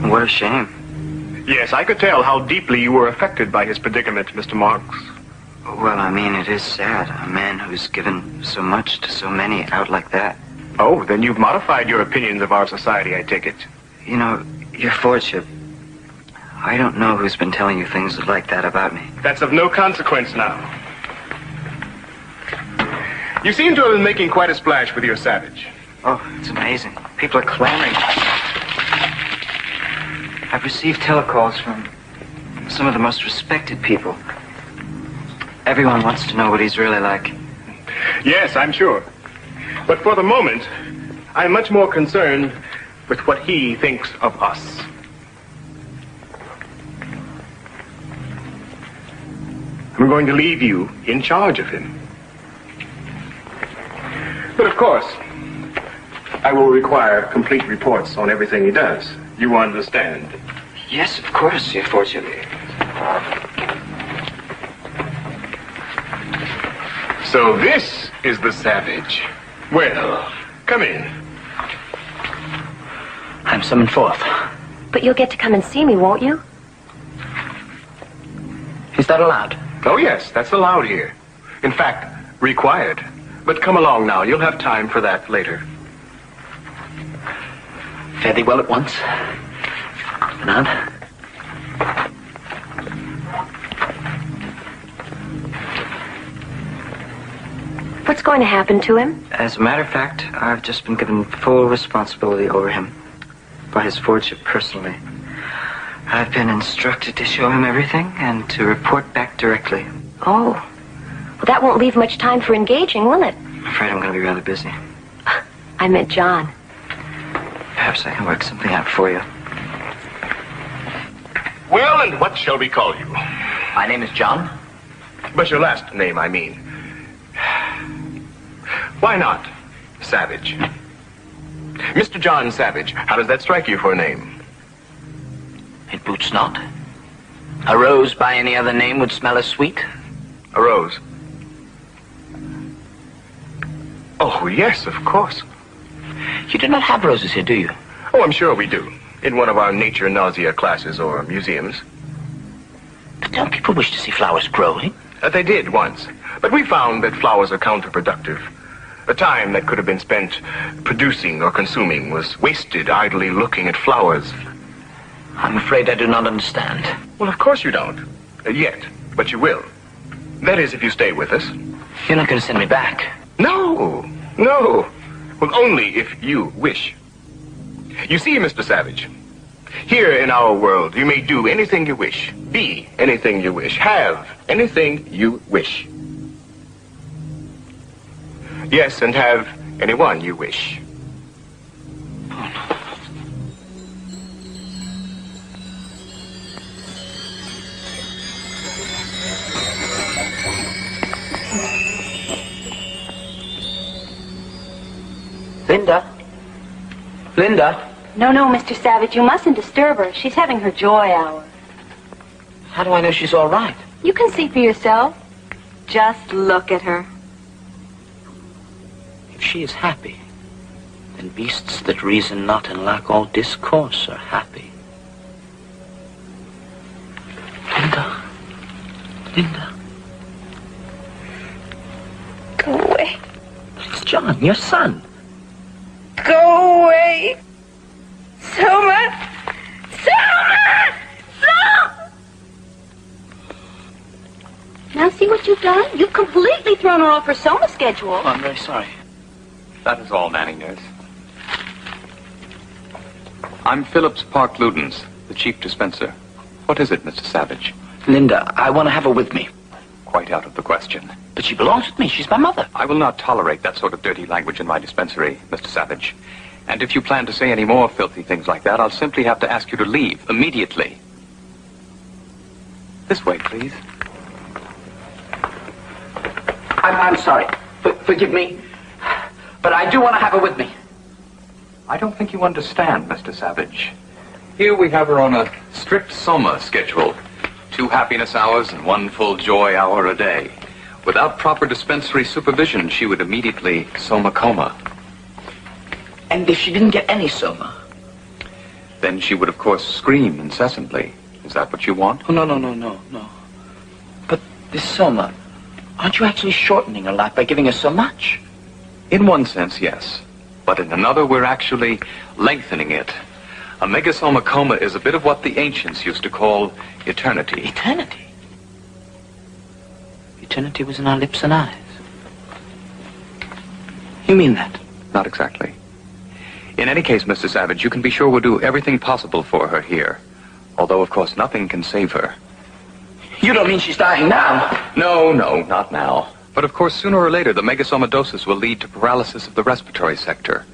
What a shame. Yes, I could tell how deeply you were affected by his predicament, Mr. Marks. Well, I mean, it is sad. A man who's given so much to so many out like that. Oh, then you've modified your opinions of our society, I take it. You know, your Lordship, I don't know who's been telling you things like that about me. That's of no consequence now. You seem to have been making quite a splash with your Savage. Oh, it's amazing. People are clamoring. I've received telecalls from some of the most respected people. Everyone wants to know what he's really like. Yes, I'm sure. But for the moment, I'm much more concerned with what he thinks of us. I'm going to leave you in charge of him. But of course, I will require complete reports on everything he does. You understand? Yes, of course, your Lordship. So this is the Savage. Well, come in. I'm summoned forth. But you'll get to come and see me, won't you? Is that allowed? Oh, yes, that's allowed here. In fact, required. But come along now. You'll have time for that later. Fare thee well at once. Anon. What's going to happen to him? As a matter of fact, I've just been given full responsibility over him by his Lordship personally. I've been instructed to show him everything and to report back directly. Oh. Well, that won't leave much time for engaging, will it? I'm afraid I'm going to be rather busy. I meant John. Perhaps I can work something out for you. Well, and what shall we call you? My name is John. But your last name, I mean. Why not Savage? Mr. John Savage, how does that strike you for a name? It boots not. A rose by any other name would smell as sweet. A rose? Oh, yes, of course. You do not have roses here, do you? Oh, I'm sure we do. In one of our nature nausea classes or museums. But don't people wish to see flowers growing? They did once. But we found that flowers are counterproductive. The time that could have been spent producing or consuming was wasted idly looking at flowers. I'm afraid I do not understand. Well, of course you don't. Yet. But you will. That is, if you stay with us. You're not going to send me back? No. No. Well, only if you wish. You see, Mr. Savage, here in our world, you may do anything you wish, be anything you wish, have anything you wish. Yes, and have anyone you wish. Linda? Linda? No, Mr. Savage, you mustn't disturb her. She's having her joy hour. How do I know she's all right? You can see for yourself. Just look at her. If she is happy, then beasts that reason not and lack all discourse are happy. Linda. Linda. Go away. But it's John, your son. Go away. Soma! Soma! Soma! Now see what you've done? You've completely thrown her off her Soma schedule. Oh, I'm very sorry. That is all, Manning nurse. I'm Phillips Park Ludens, the chief dispenser. What is it, Mr. Savage? Linda, I want to have her with me. Quite out of the question. But she belongs with me. She's my mother. I will not tolerate that sort of dirty language in my dispensary, Mr. Savage. And if you plan to say any more filthy things like that, I'll simply have to ask you to leave immediately. This way, please. I'm sorry. Forgive me. But I do want to have her with me. I don't think you understand, Mr. Savage. Here we have her on a strict Soma schedule. 2 happiness hours and 1 full joy hour a day. Without proper dispensary supervision, she would immediately Soma coma. And if she didn't get any Soma? Then she would, of course, scream incessantly. Is that what you want? Oh, no. But this Soma, aren't you actually shortening her life by giving her so much? In one sense, yes. But in another, we're actually lengthening it. A megasoma coma is a bit of what the ancients used to call eternity. Eternity? Eternity was in our lips and eyes. You mean that? Not exactly. In any case, Mr. Savage, you can be sure we'll do everything possible for her here. Although, of course, nothing can save her. You don't mean she's dying now? No, not now. But of course, sooner or later, the megasomadosis will lead to paralysis of the respiratory sector.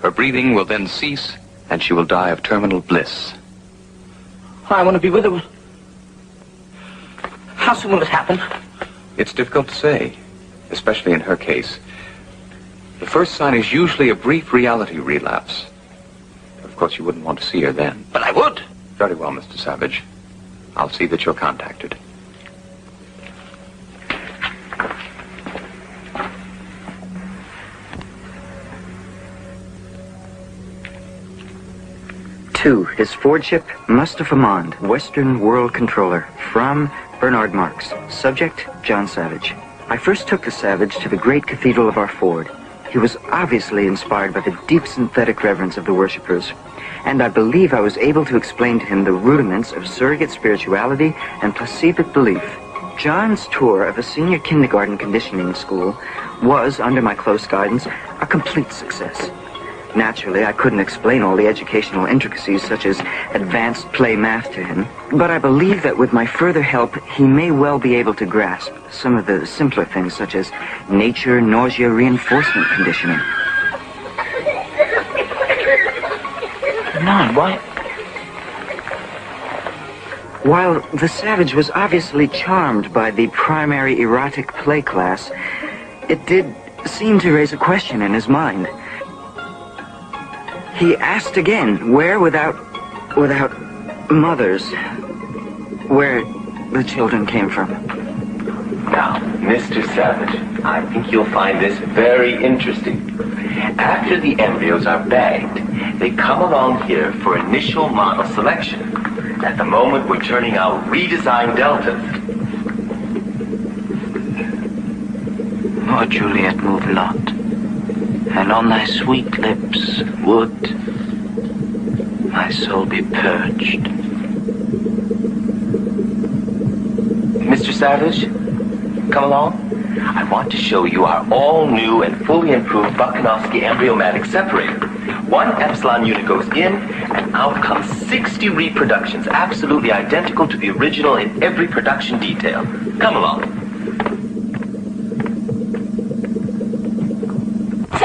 Her breathing will then cease, and she will die of terminal bliss. I want to be with her. How soon will it happen? It's difficult to say, especially in her case. The first sign is usually a brief reality relapse. Of course, you wouldn't want to see her then. But I would. Very well, Mr. Savage. I'll see that you're contacted. To His Fordship, Mustapha Mond, Western World Controller, from Bernard Marx. Subject, John Savage. I first took the Savage to the great cathedral of our Ford. He was obviously inspired by the deep synthetic reverence of the worshippers, and I believe I was able to explain to him the rudiments of surrogate spirituality and placebit belief. John's tour of a senior kindergarten conditioning school was, under my close guidance, a complete success. Naturally, I couldn't explain all the educational intricacies such as advanced play math to him, but I believe that with my further help, he may well be able to grasp some of the simpler things such as nature, nausea, reinforcement conditioning. None, why? While the Savage was obviously charmed by the primary erotic play class, it did seem to raise a question in his mind. He asked again, where without mothers, where the children came from. Now, Mr. Savage, I think you'll find this very interesting. After the embryos are bagged, they come along here for initial model selection. At the moment, we're turning out redesigned deltas. Oh, Juliet, move not. And on thy sweet lips would my soul be purged. Mr. Savage, come along. I want to show you our all-new and fully improved Buchanowski embryomatic separator. One Epsilon unit goes in, and out comes 60 reproductions, absolutely identical to the original in every production detail. Come along.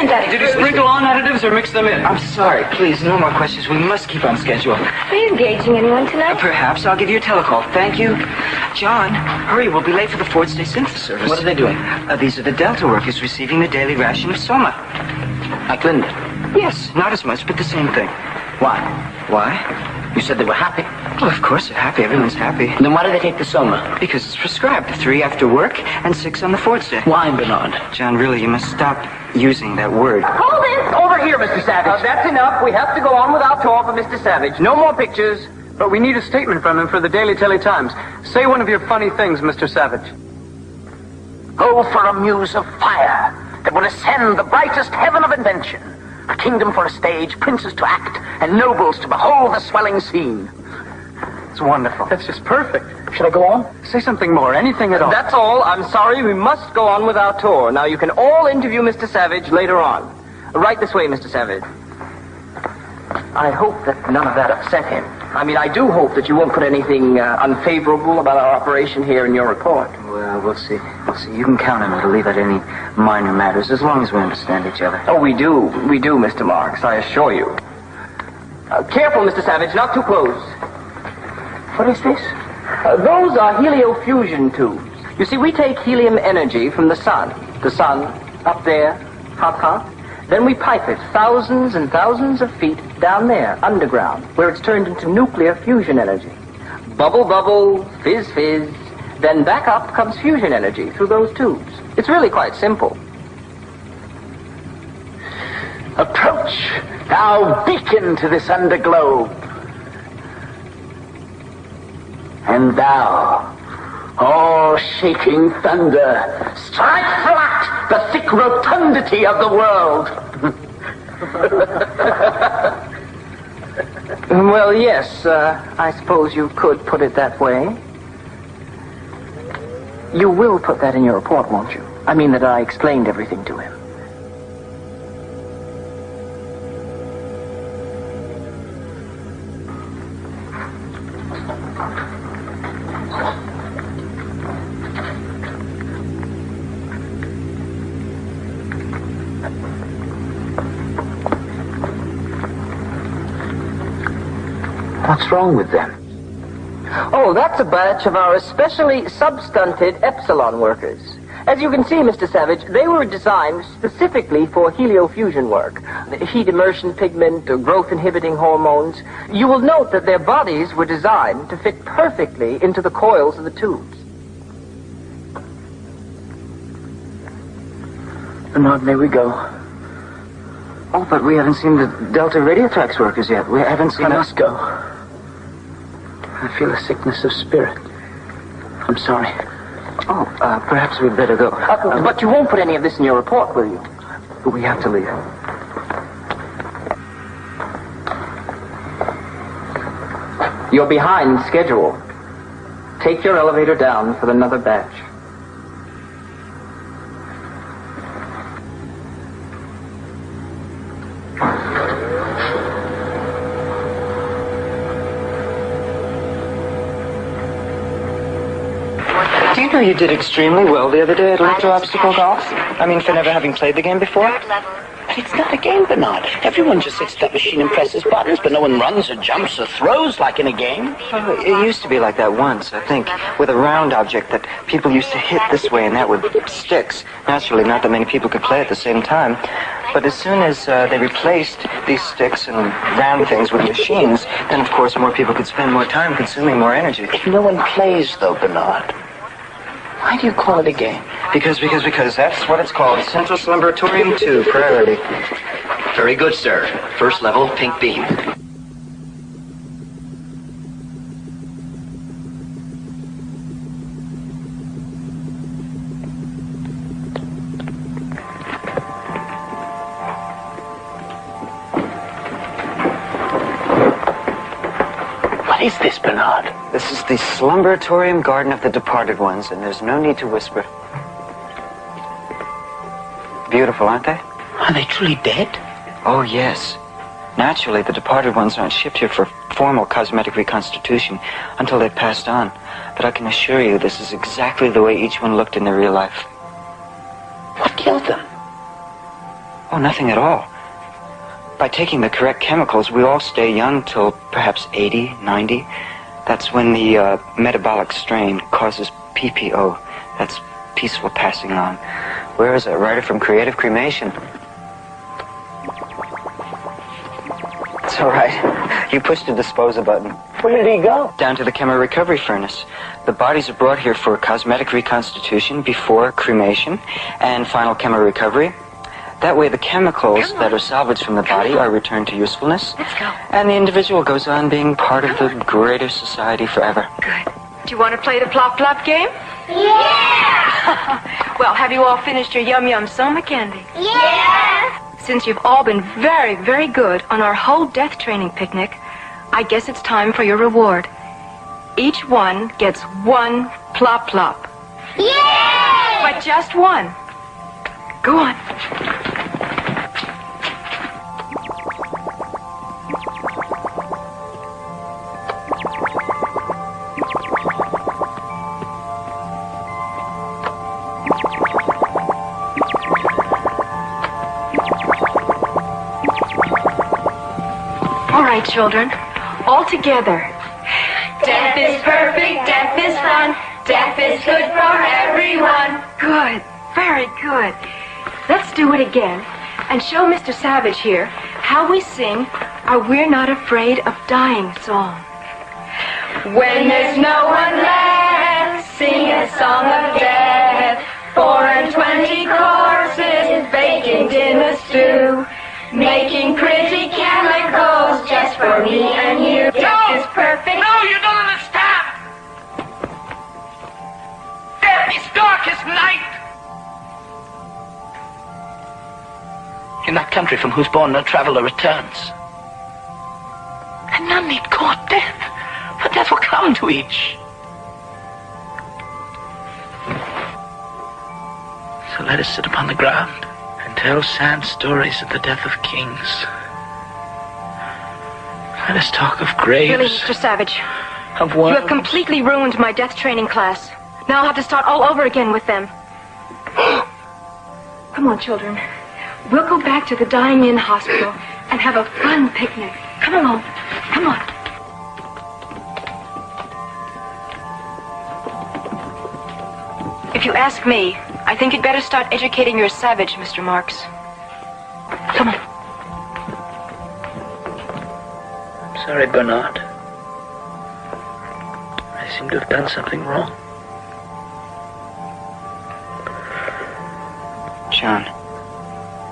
Did you sprinkle on additives or mix them in? I'm sorry, please, no more questions. We must keep on schedule. Are you engaging anyone tonight? Perhaps. I'll give you a telecall. Thank you. John, hurry, we'll be late for the Ford State Synthesis service. What are they doing? These are the Delta workers receiving the daily ration of Soma. Like Linda? Yes, not as much, but the same thing. Why? Why? You said they were happy. Well, of course they're happy. Everyone's happy. Then why do they take the Soma? Because it's prescribed. 3 after work and 6 on the Ford State. Why, Bernard? John, really, you must stop using that word. Hold it! Over here, Mr. Savage. That's enough. We have to go on with our tour for Mr. Savage. No more pictures. But we need a statement from him for the Daily Times. Say one of your funny things, Mr. Savage. Go for a muse of fire that will ascend the brightest heaven of invention. A kingdom for a stage, princes to act, and nobles to behold the swelling scene. It's wonderful. That's just perfect. Should I go on? Say something more, anything at all. That's all. I'm sorry. We must go on with our tour. Now, you can all interview Mr. Savage later on. Right this way, Mr. Savage. I hope that none of that upset him. I mean, I do hope that you won't put anything unfavorable about our operation here in your report. Well, we'll see. You can count on me to leave out any minor matters as long as we understand each other. Oh, we do, Mr. Marx, I assure you. Careful, Mr. Savage, not too close. What is this? Those are heliofusion tubes. You see, we take helium energy from the sun. The sun, up there, hot. Then we pipe it thousands and thousands of feet down there, underground, where it's turned into nuclear fusion energy. Bubble, bubble, fizz, fizz. Then back up comes fusion energy through those tubes. It's really quite simple. Approach thou beacon to this underglow. And thou, all-shaking thunder, strike flat the thick rotundity of the world. Well, yes, I suppose you could put it that way. You will put that in your report, won't you? I mean that I explained everything to him. What's wrong with them? Oh, that's a batch of our especially substunted Epsilon workers. As you can see, Mr. Savage, they were designed specifically for heliofusion work. Heat immersion pigment, or growth-inhibiting hormones. You will note that their bodies were designed to fit perfectly into the coils of the tubes. Bernard, may we go? Oh, but we haven't seen the Delta Radiotrax workers yet. We haven't seen... I must go. I feel a sickness of spirit. I'm sorry. Oh, perhaps we'd better go. But you won't put any of this in your report, will you? We have to leave. You're behind schedule. Take your elevator down for another batch. Do you know you did extremely well the other day at electro-obstacle golf? I mean, for never having played the game before? But it's not a game, Bernard. Everyone just sits at that machine and presses buttons, but no one runs or jumps or throws like in a game. Oh, it used to be like that once, I think, with a round object that people used to hit this way and that with sticks. Naturally, not that many people could play at the same time. But as soon as they replaced these sticks and round things with machines, then, of course, more people could spend more time consuming more energy. If no one plays, though, Bernard, why do you call it a game? Because that's what it's called. Central Slumbratorium 2, priority. Very good, sir. First level, pink beam. What is this, Bernard? This is the Slumbratorium Garden of the Departed Ones, and there's no need to whisper. Beautiful, aren't they? Are they truly dead? Oh, yes. Naturally, the departed ones aren't shipped here for formal cosmetic reconstitution until they've passed on. But I can assure you this is exactly the way each one looked in their real life. What killed them? Oh, nothing at all. By taking the correct chemicals, we all stay young till perhaps 80, 90. That's when the metabolic strain causes PPO. That's peaceful passing on. Where is that writer from Creative Cremation? It's all right. You pushed the disposal button. Where did he go? Down to the chemo recovery furnace. The bodies are brought here for cosmetic reconstitution before cremation and final chemo recovery. That way the chemicals that are salvaged from the body are returned to usefulness. Let's go. And the individual goes on being part of the greater society forever. Good. Do you want to play the plop-plop game? Yeah! Well, have you all finished your yum-yum Soma candy? Yeah! Since you've all been very, very good on our whole death training picnic, I guess it's time for your reward. Each one gets one plop-plop. Yeah! But just one. Go on. All right, children, all together. Death is perfect, death is fun, death is good for everyone. Good, very good. Let's do it again and show Mr. Savage here how we sing our We're Not Afraid of Dying song. When there's no one left, sing a song of death. 420 courses, baking dinner stew, making pretty cats. for me and you. Death is perfect. No, you don't understand. Death is dark as night. In that country from whose bourne no traveler returns. And none need court death, for death will come to each. So let us sit upon the ground and tell sad stories of the death of kings. Let us talk of graves. Really, Mr. Savage, of worms. you have completely ruined my death training class. Now I'll have to start all over again with them. Come on, children. We'll go back to the Dying Inn Hospital and have a fun picnic. Come along. Come on. If you ask me, I think you'd better start educating your Savage, Mr. Marks. Come on. I'm sorry, Bernard. I seem to have done something wrong. John,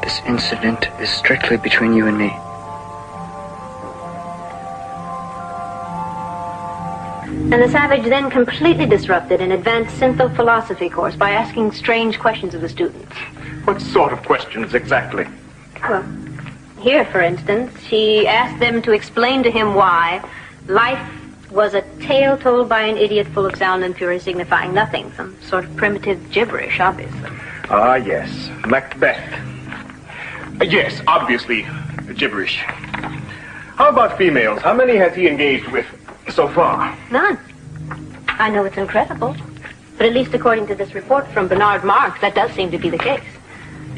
this incident is strictly between you and me. And the Savage then completely disrupted an advanced syntho-philosophy course by asking strange questions of the students. What sort of questions exactly? Well, here, for instance, she asked them to explain to him why life was a tale told by an idiot full of sound and fury signifying nothing, some sort of primitive gibberish, obviously. Ah, yes, Macbeth. Yes, obviously, gibberish. How about females? How many has he engaged with so far? None. I know it's incredible, but at least according to this report from Bernard Marx, that does seem to be the case.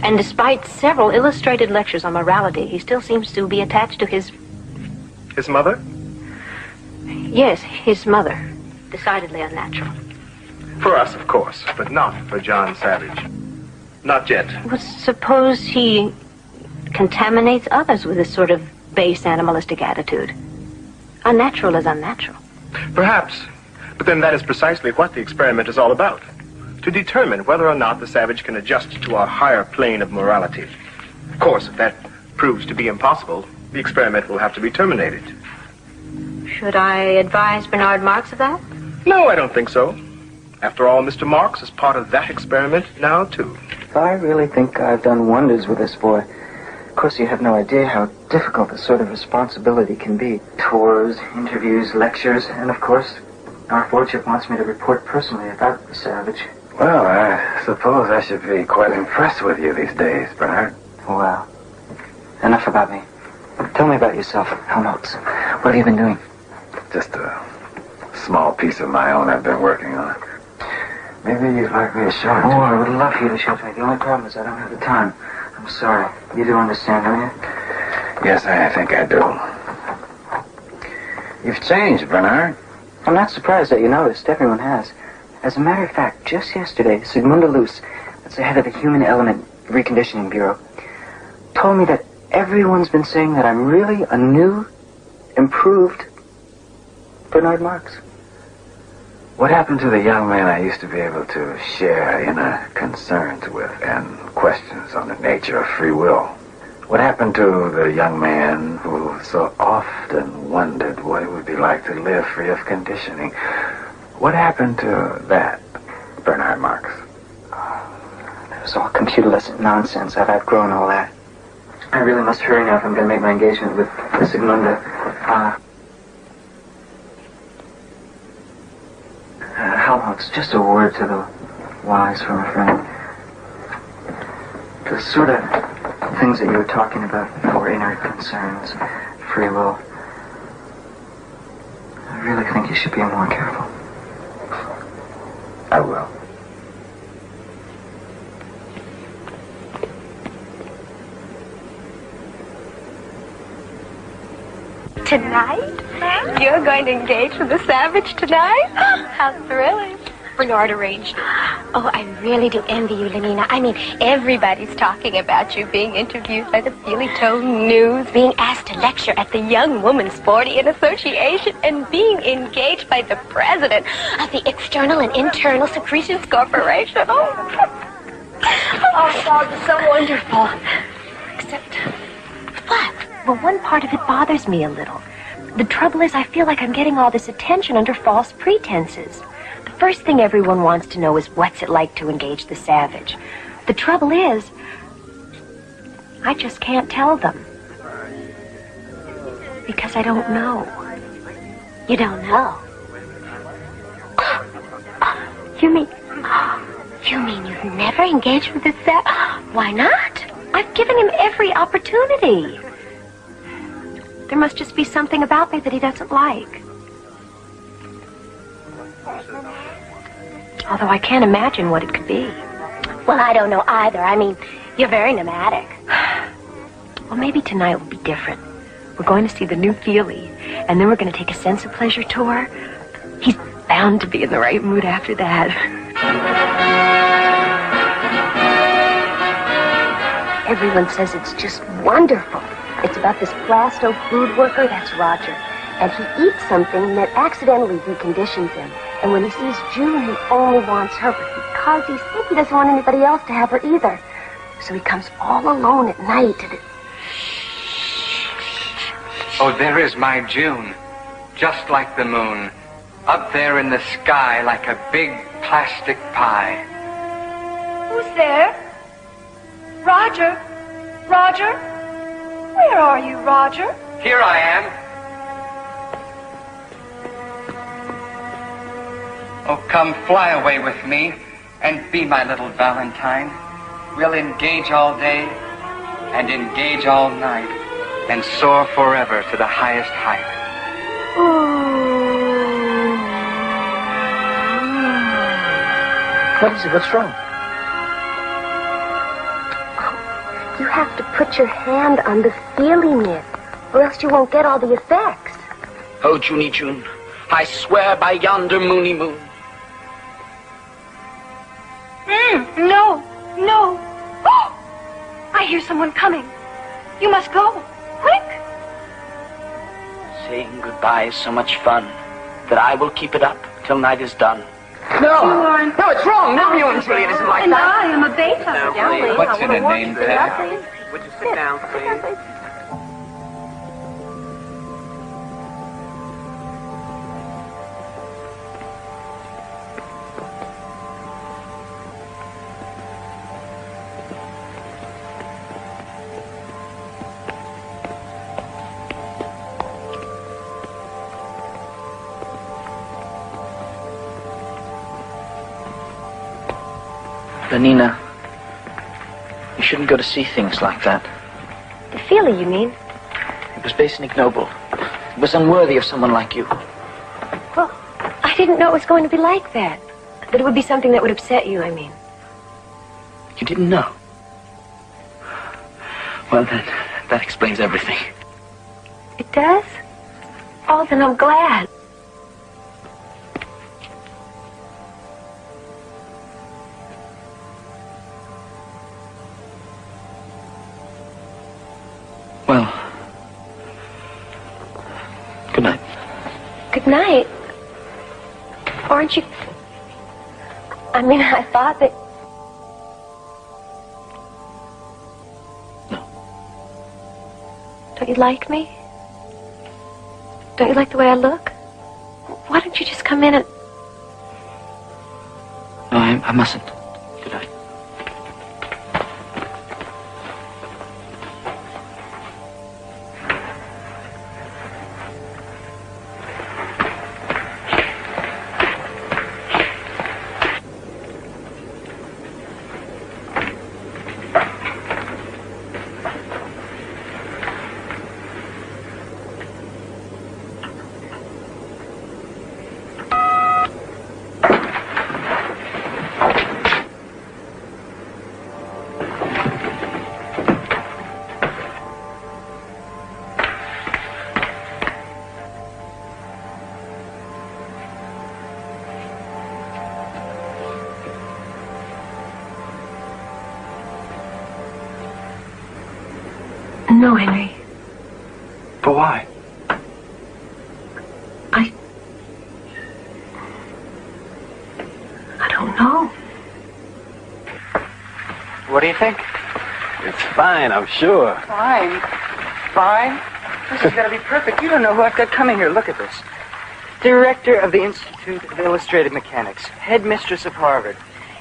And despite several illustrated lectures on morality, he still seems to be attached to his... His mother? Yes, his mother. Decidedly unnatural. For us, of course, but not for John Savage. Not yet. Well, suppose he contaminates others with this sort of base animalistic attitude. Unnatural is unnatural. Perhaps. But then that is precisely what the experiment is all about. To determine whether or not the Savage can adjust to our higher plane of morality. Of course, if that proves to be impossible, the experiment will have to be terminated. Should I advise Bernard Marx of that? No, I don't think so. After all, Mr. Marx is part of that experiment now, too. I really think I've done wonders with this boy. Of course, you have no idea how difficult this sort of responsibility can be. Tours, interviews, lectures, and of course, our boardship wants me to report personally about the Savage. Well, I suppose I should be quite impressed with you these days, Bernard. Well, enough about me. Tell me about yourself, Helmholtz. What have you been doing? Just a small piece of my own I've been working on. Maybe you'd like me to show it to you. Oh, I would love for you to show it to me. The only problem is I don't have the time. I'm sorry. You do understand, don't you? Yes, I think I do. You've changed, Bernard. I'm not surprised that you noticed. Everyone has. As a matter of fact, just yesterday, Sigmunda Luce, that's the head of the Human Element Reconditioning Bureau, told me that everyone's been saying that I'm really a new, improved Bernard Marx. What happened to the young man I used to be able to share inner concerns with and questions on the nature of free will? What happened to the young man who so often wondered what it would be like to live free of conditioning? What happened to that, Bernard Marx? It was all computer-lesson nonsense. I've outgrown all that. I really must hurry now if I'm going to make my engagement with Sigmunda. Helmholtz, just a word to the wise from a friend. The sort of things that you were talking about before, inner concerns, free will, I really think you should be more careful. I will. Tonight? You're going to engage with the Savage tonight? How thrilling. Bernard arranged it. Oh, I really do envy you, Lenina. I mean, Everybody's talking about you being interviewed by the Feely-Tone News, being asked to lecture at the Young Women's Sportian Association, and being engaged by the president of the External and Internal Secretions Corporation. Oh, God, it's so wonderful. Except, what? Well, one part of it bothers me a little. The trouble is, I feel like I'm getting all this attention under false pretenses. The first thing everyone wants to know is what's it like to engage the savage. The trouble is, I just can't tell them. Because I don't know. You don't know? You mean you've never engaged with this savage? Why not? I've given him every opportunity. There must just be something about me that he doesn't like. Although I can't imagine what it could be. Well, I don't know either. I mean, you're very nomadic. Well, maybe tonight will be different. We're going to see the new Feely, and then we're going to take a sense of pleasure tour. He's bound to be in the right mood after that. Everyone says it's just wonderful. It's about this plasto food worker, that's Roger. And he eats something that accidentally deconditions him. And when he sees June, he only wants her. But because he's sick, he doesn't want anybody else to have her either. So he comes all alone at night to the... Oh, there is my June, just like the moon, up there in the sky like a big plastic pie. Who's there? Roger? Roger? Where are you, Roger? Here I am. Oh, come fly away with me and be my little Valentine. We'll engage all day and engage all night and soar forever to the highest height. What is it? What's wrong? You have to put your hand on the feely mitt, or else you won't get all the effects. Oh, Junie June, I swear by yonder moony moon. No, no. Oh, I hear someone coming. You must go. Quick. Saying goodbye is so much fun that I will keep it up till night is done. No, no, it's wrong. Romeo and Juliet isn't like And that. I am a beta. What's in a name tag? Would you sit down, please? Lenina, you shouldn't go to see things like that. The feely, you mean? It was base and ignoble. It was unworthy of someone like you. Well, I didn't know it was going to be like that. That it would be something that would upset you, I mean. You didn't know? Well, then, that explains everything. It does? Oh, then I'm glad. Well, good night. Good night. Aren't you... I mean, I thought that... No. Don't you like me? Don't you like the way I look? Why don't you just come in and... No, I mustn't. Good night. No, Henry. But why? I don't know. What do you think? It's fine, I'm sure. Fine. Fine? This is going to be perfect. You don't know who I've got coming here. Look at this. Director of the Institute of Illustrated Mechanics, headmistress of Harvard,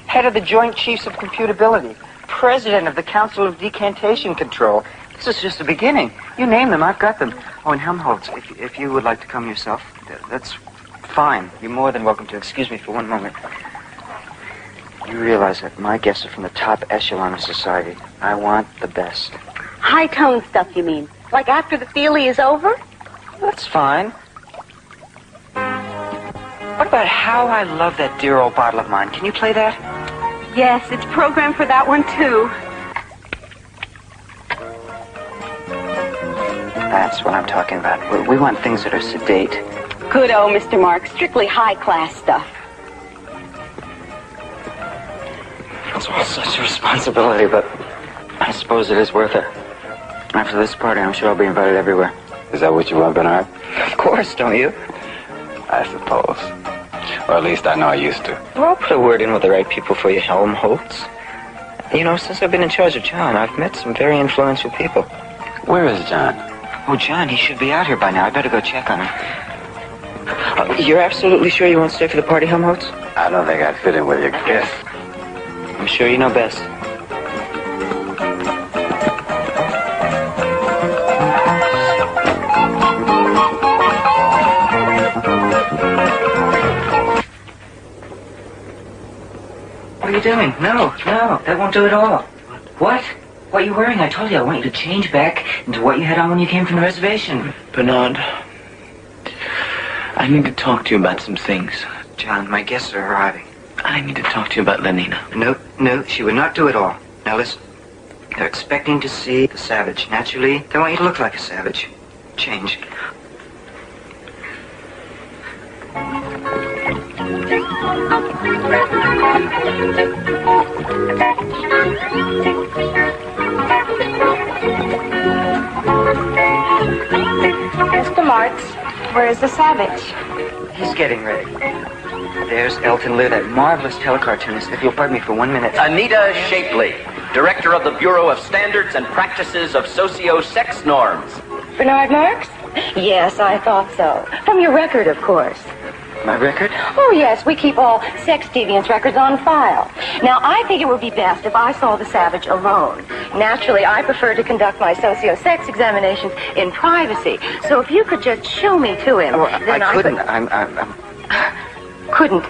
head of the Joint Chiefs of Computability, president of the Council of Decantation Control. This is just the beginning. You name them, I've got them. Oh, and Helmholtz, if you would like to come yourself, that's fine. You're more than welcome to. Excuse me for one moment. You realize that my guests are from the top echelon of society. I want the best. High-tone stuff, you mean? Like after the feelie is over? That's fine. What about How I Love That Dear Old Bottle of Mine? Can you play that? Yes, it's programmed for that one, too. That's what I'm talking about. We want things that are sedate. Good-o, Mr. Mark. Strictly high-class stuff. It's all such a responsibility, but I suppose it is worth it. After this party, I'm sure I'll be invited everywhere. Is that what you want, Bernard? Of course, don't you? I suppose. Or at least I know I used to. Well, I'll put a word in with the right people for you, Helmholtz. You know, since I've been in charge of John, I've met some very influential people. Where is John? Oh, John, he should be out here by now. I better go check on him. You're absolutely sure you won't stay for the party, Helmholtz? I don't think I'd fit in with your guests. I'm sure you know best. What are you doing? No, that won't do at all. What? What are you wearing? I told you I want you to change back into what you had on when you came from the reservation. Bernard, I need to talk to you about some things. John, my guests are arriving. I need to talk to you about Lenina. No, she would not do it all. Now listen, they're expecting to see the savage. Naturally, they want you to look like a savage. Change. Mr. Marks, where is the savage? He's getting ready. There's Elton Lear, that marvelous telecartoonist. If you'll pardon me for 1 minute. Anita Shapley, director of the Bureau of Standards and Practices of Socio-Sex Norms. Bernard Marks? Yes, I thought so. From your record, of course. My record? Oh, yes, we keep all sex deviance records on file. Now, I think it would be best if I saw the savage alone. Naturally, I prefer to conduct my socio-sex examinations in privacy. So if you could just show me to him, then I couldn't. Couldn't.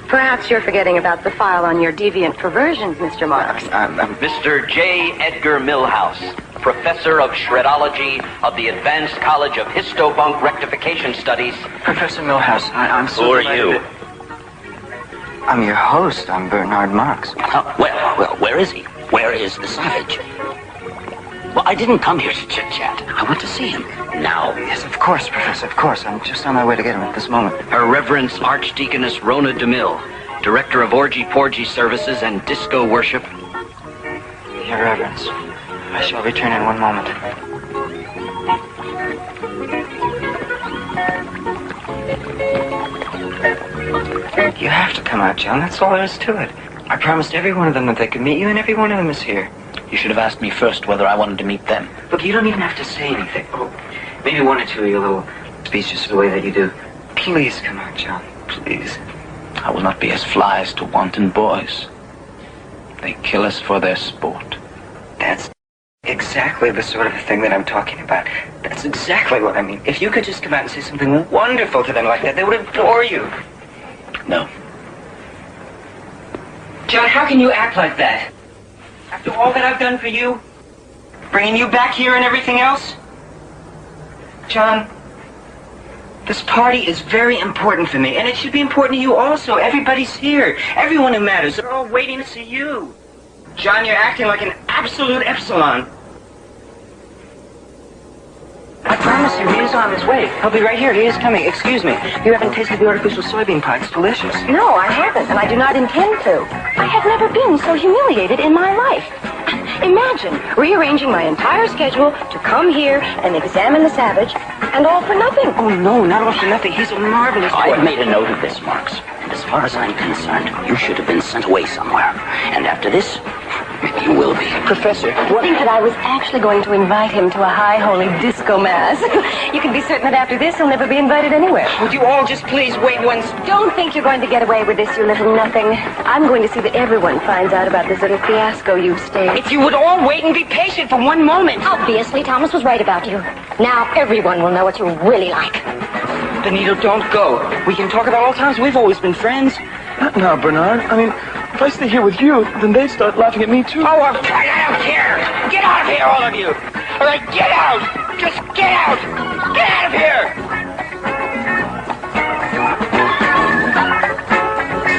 Perhaps you're forgetting about the file on your deviant perversions, Mr. Marks. Mr. J. Edgar Milhouse, professor of shredology of the Advanced College of Histobunk Rectification Studies. Professor Milhouse, I'm so Who are delighted you? that- I'm your host. I'm Bernard Marks. Well, where is he? Where is the savage? Well, I didn't come here to chit-chat. I want to see him. Now. Yes, of course, Professor, of course. I'm just on my way to get him at this moment. Her Reverence Archdeaconess Rona DeMille, Director of Orgy-Porgy Services and Disco Worship. Your Reverence, I shall return in 1 moment. You have to come out, John. That's all there is to it. I promised every one of them that they could meet you, and every one of them is here. You should have asked me first whether I wanted to meet them. Look, you don't even have to say anything. Oh, maybe one or two of you little speeches the way that you do. Please come out, John. Please. I will not be as flies to wanton boys. They kill us for their sport. That's exactly the sort of thing that I'm talking about. That's exactly what I mean. If you could just come out and say something wonderful to them like that, they would adore you. No. John, how can you act like that? After all that I've done for you? Bringing you back here and everything else? John, this party is very important for me, and it should be important to you also. Everybody's here. Everyone who matters. They're all waiting to see you. John, you're acting like an absolute Epsilon. I promise you, he is on his way. He'll be right here. He is coming. Excuse me. You haven't tasted the artificial soybean pie. It's delicious. No, I haven't, and I do not intend to. I have never been so humiliated in my life. Imagine rearranging my entire schedule to come here and examine the savage, and all for nothing. Oh, no, not all for nothing. He's a marvelous boy. I've made a note of this, Marks. And as far as I'm concerned, you should have been sent away somewhere. And after this, Maybe you will be. Professor, I think that I was actually going to invite him to a high holy disco mass. You can be certain that after this, he'll never be invited anywhere. Would you all just please wait once? Don't think you're going to get away with this, you little nothing. I'm going to see that everyone finds out about this little fiasco you've staged. If you would all wait and be patient for one moment. Obviously, Thomas was right about you. Now everyone will know what you're really like. Benito, don't go. We can talk about all times we've always been friends. Not now, Bernard. I mean, if I stay here with you, then they'd start laughing at me, too. Oh, I don't care. Get out of here, all of you. All right, get out. Just get out. Get out of here.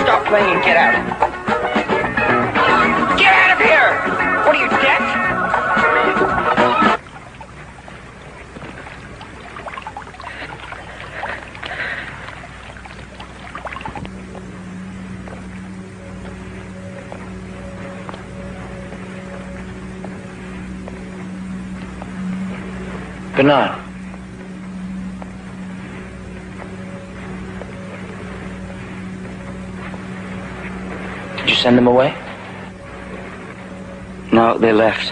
Stop playing and get out. Get out of here. What are you, deaf? Bernard. Did you send them away? No, they left.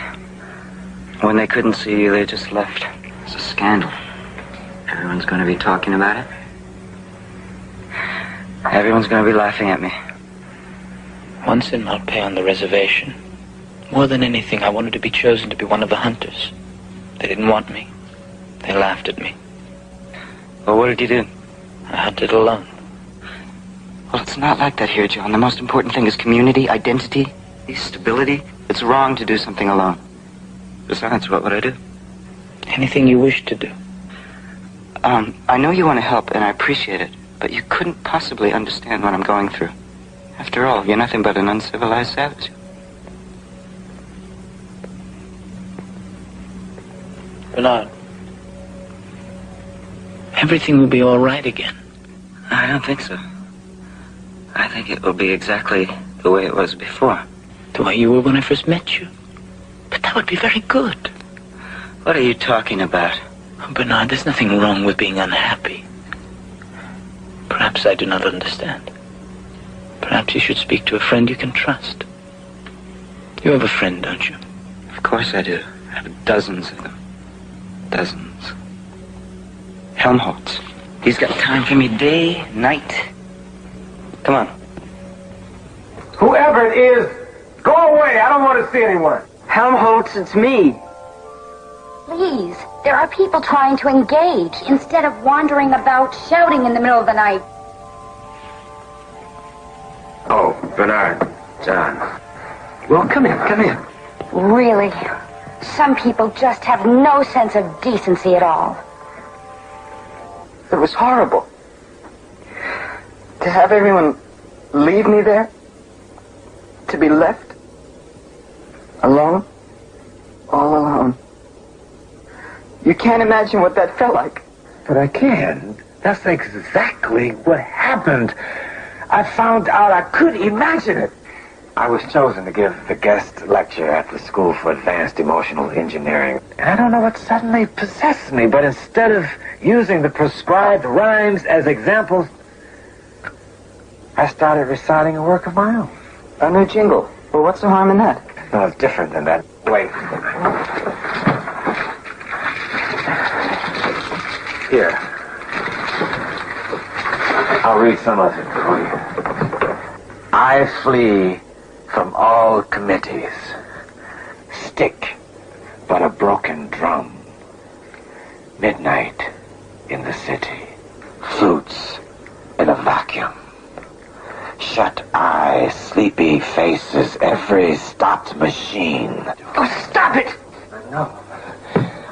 When they couldn't see you, they just left. It's a scandal. Everyone's going to be talking about it. Everyone's going to be laughing at me. Once in Malpais on the reservation, more than anything, I wanted to be chosen to be one of the hunters. They didn't want me. They laughed at me. Well, what did you do? I hunted alone. Well, it's not like that here, John. The most important thing is community, identity, stability. It's wrong to do something alone. Besides, what would I do? Anything you wish to do. I know you want to help, and I appreciate it, but you couldn't possibly understand what I'm going through. After all, you're nothing but an uncivilized savage. Bernard, everything will be all right again. I don't think so. I think it will be exactly the way it was before. The way you were when I first met you. But that would be very good. What are you talking about? Oh, Bernard, there's nothing wrong with being unhappy. Perhaps I do not understand. Perhaps you should speak to a friend you can trust. You have a friend, don't you? Of course I do. I have dozens of them. Dozens. Helmholtz. He's got time for me day, night. Come on. Whoever it is, go away. I don't want to see anyone. Helmholtz, it's me. Please, there are people trying to engage instead of wandering about shouting in the middle of the night. Oh, Bernard, John. Well, come in. Really? Some people just have no sense of decency at all. It was horrible. To have everyone leave me there? To be left? Alone? All alone. You can't imagine what that felt like. But I can. That's exactly what happened. I found out I could imagine it. I was chosen to give the guest lecture at the School for Advanced Emotional Engineering. And I don't know what suddenly possessed me, but instead of using the prescribed rhymes as examples, I started reciting a work of my own. A new jingle. Well, what's the harm in that? No, it's different than that. Wait. Here. I'll read some of it for you. I flee from all committees. Stick but a broken drum. Midnight in the city. Flutes in a vacuum. Shut eyes, sleepy faces, every stopped machine. Oh, stop it!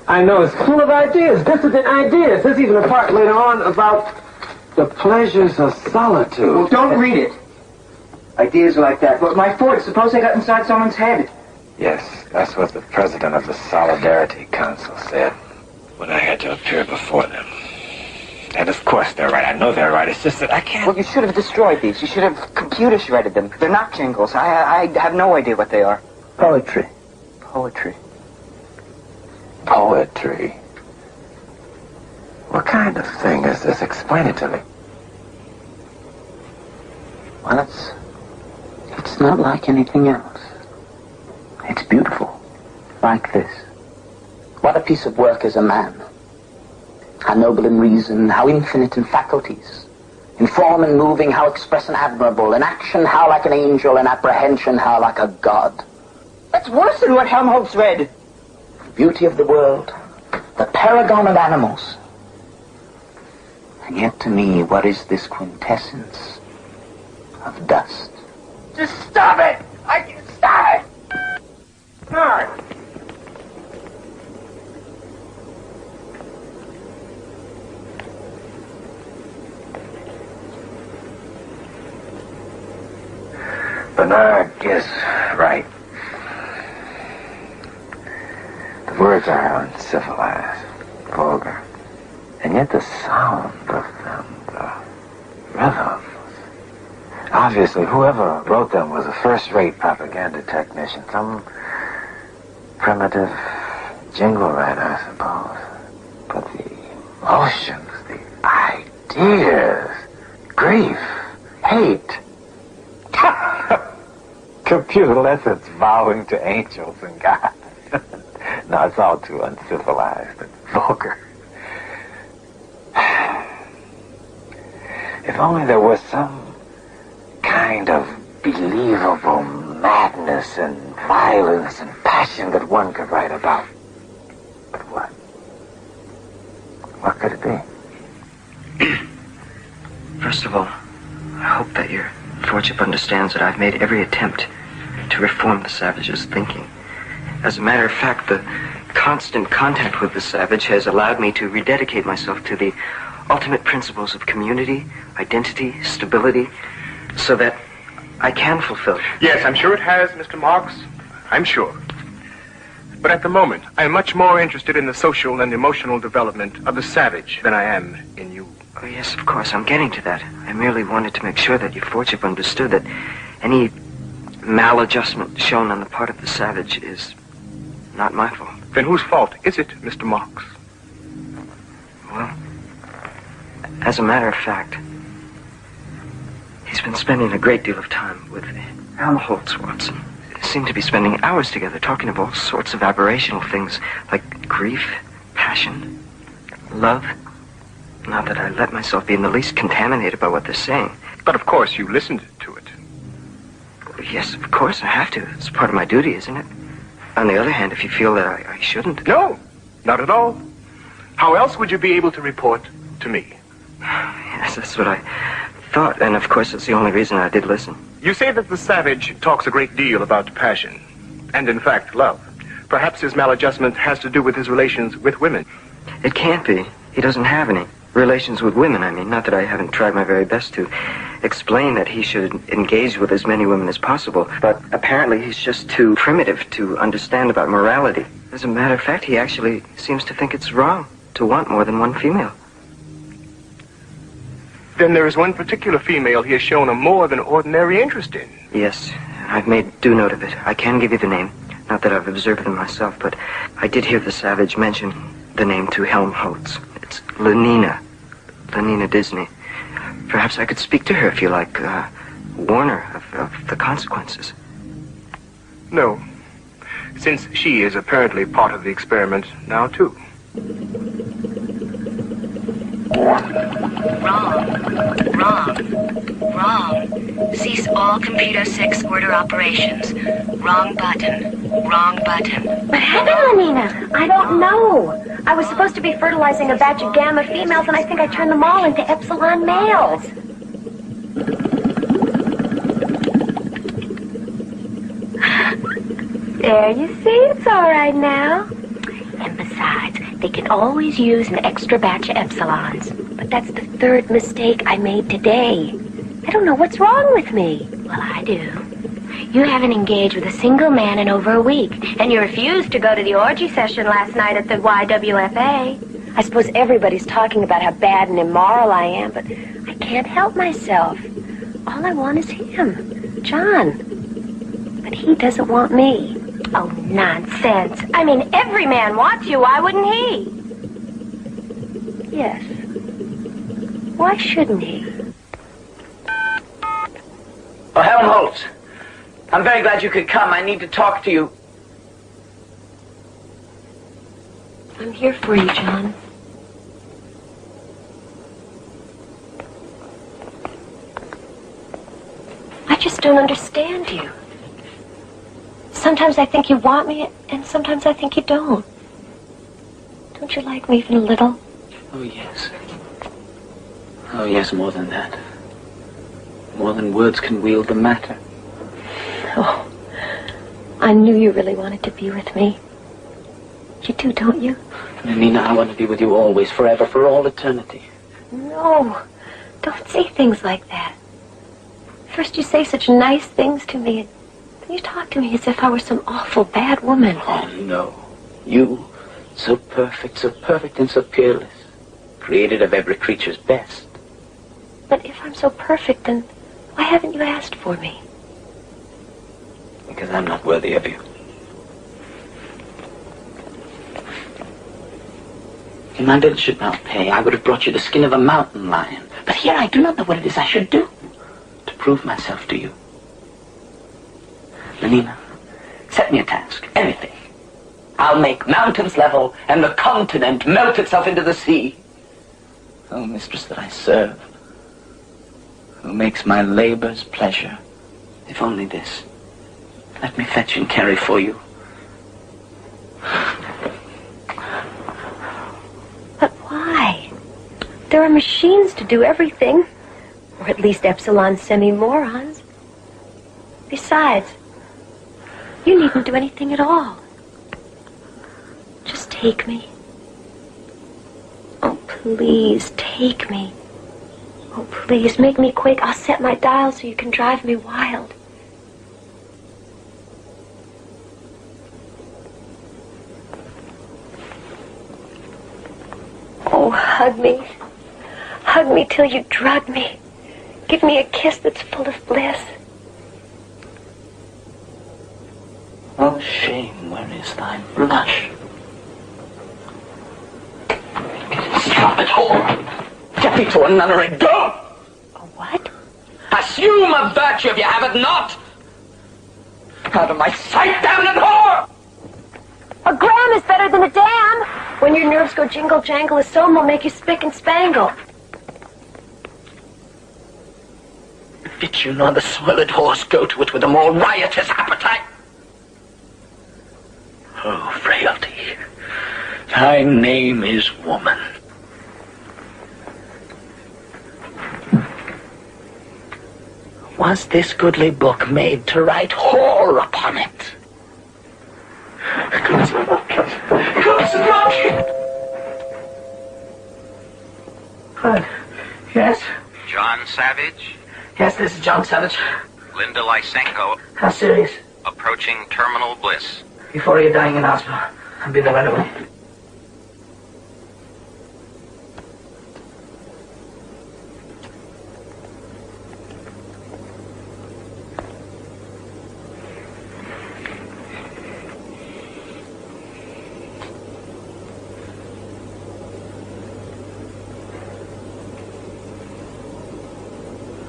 I know, it's full of ideas, dissident ideas. There's even a part later on about the pleasures of solitude. Well, don't read it. Ideas like that. But my Ford, suppose they got inside someone's head. Yes, that's what the president of the Solidarity Council said when I had to appear before them. And of course they're right. I know they're right. It's just that I can't... Well, you should have destroyed these. You should have computer shredded them. They're not jingles. I have no idea what they are. Poetry. Poetry. Poetry? What kind of thing is this? Explain it to me. Well, it's not like anything else. It's beautiful. Like this. What a piece of work is a man. How noble in reason, how infinite in faculties. In form and moving, how express and admirable. In action, how like an angel. In apprehension, how like a god. That's worse than what Helmholtz read. The beauty of the world. The paragon of animals. And yet to me, what is this quintessence of dust? Just stop it! I can stop it! No. Bernard is right. The words are uncivilized, vulgar, and yet the sound of them, the rhythm. Obviously, whoever wrote them was a first-rate propaganda technician, some primitive jingle writer, I suppose. But the emotions, the ideas, grief, hate. Computer lessons vowing to angels and God. No, it's all too uncivilized and vulgar. If only there was some kind of believable madness and violence and passion that one could write about. But what? What could it be? First of all, I hope that your lordship understands that I've made every attempt to reform the savage's thinking. As a matter of fact, the constant contact with the savage has allowed me to rededicate myself to the ultimate principles of community, identity, stability, so that I can fulfill it. Yes, I'm sure it has, Mr. Marks. I'm sure. But at the moment, I'm much more interested in the social and emotional development of the savage than I am in you. Oh, yes, of course, I'm getting to that. I merely wanted to make sure that your lordship understood that any maladjustment shown on the part of the savage is not my fault. Then whose fault is it, Mr. Marks? Well, as a matter of fact, he's been spending a great deal of time with Helmholtz, Watson. They seem to be spending hours together talking of all sorts of aberrational things like grief, passion, love. Not that I let myself be in the least contaminated by what they're saying. But of course you listened to it. Yes, of course I have to. It's part of my duty, isn't it? On the other hand, if you feel that I shouldn't... No, not at all. How else would you be able to report to me? Yes, that's what I thought, and of course it's the only reason I did listen. You say that the savage talks a great deal about passion, and in fact love. Perhaps his maladjustment has to do with his relations with women. It can't be. He doesn't have any. Relations with women, I mean. Not that I haven't tried my very best to explain that he should engage with as many women as possible, but apparently he's just too primitive to understand about morality. As a matter of fact, he actually seems to think it's wrong to want more than one female. Then there is one particular female he has shown a more than ordinary interest in. Yes, I've made due note of it. I can give you the name. Not that I've observed them myself, but I did hear the savage mention the name to Helmholtz. It's Lenina Disney. Perhaps I could speak to her if you like, warn her of the consequences. No, since she is apparently part of the experiment now, too. Wrong. Cease all computer sex order operations. Wrong button. What happened, Lenina? I don't know. I was supposed to be fertilizing a batch of gamma females, and I think I turned them all into Epsilon males. There, you see? It's all right now. And besides, they can always use an extra batch of Epsilons. But that's the third mistake I made today. I don't know what's wrong with me. Well, I do. You haven't engaged with a single man in over a week, and you refused to go to the orgy session last night at the YWFA. I suppose everybody's talking about how bad and immoral I am, but I can't help myself. All I want is him, John. But he doesn't want me. Oh, nonsense. I mean, every man wants you. Why wouldn't he? Yes. Why shouldn't he? Oh, Helmholtz. I'm very glad you could come. I need to talk to you. I'm here for you, John. I just don't understand you. Sometimes I think you want me, and sometimes I think you don't. Don't you like me even a little? Oh, yes. Oh, yes, more than that. More than words can wield the matter. Oh, I knew you really wanted to be with me. You do, don't you? Nina, I want to be with you always, forever, for all eternity. No, don't say things like that. First you say such nice things to me, and then you talk to me as if I were some awful bad woman. Oh, no. You, so perfect and so peerless, created of every creature's best. But if I'm so perfect, then why haven't you asked for me? Because I'm not worthy of you. If my bill should not pay, I would have brought you the skin of a mountain lion. But here I do not know what it is I should do to prove myself to you. Lenina, set me a task, anything. I'll make mountains level and the continent melt itself into the sea. Oh, mistress that I serve, who makes my labors pleasure, if only this. Let me fetch and carry for you. But why? There are machines to do everything. Or at least Epsilon semi-morons. Besides, you needn't do anything at all. Just take me. Oh, please, take me. Oh, please, make me quake. I'll set my dial so you can drive me wild. Oh, hug me. Hug me till you drug me. Give me a kiss that's full of bliss. Oh, shame, where is thy blush? Stop it, whore! Get me to a nunnery, go! A what? Assume a virtue if you have it not! Out of my sight, damned whore! A gram is better than a dam. When your nerves go jingle jangle, a Soma will make you spick and spangle. Fit you nor the soiled horse go to it with a more riotous appetite. Oh, frailty, thy name is woman. Was this goodly book made to write whore upon it? Close the book. Close the book. What? Yes? John Savage? Yes, this is John Savage. Linda Lysenko. How serious? Approaching terminal bliss. Before you're dying in hospital, I'll be there right away.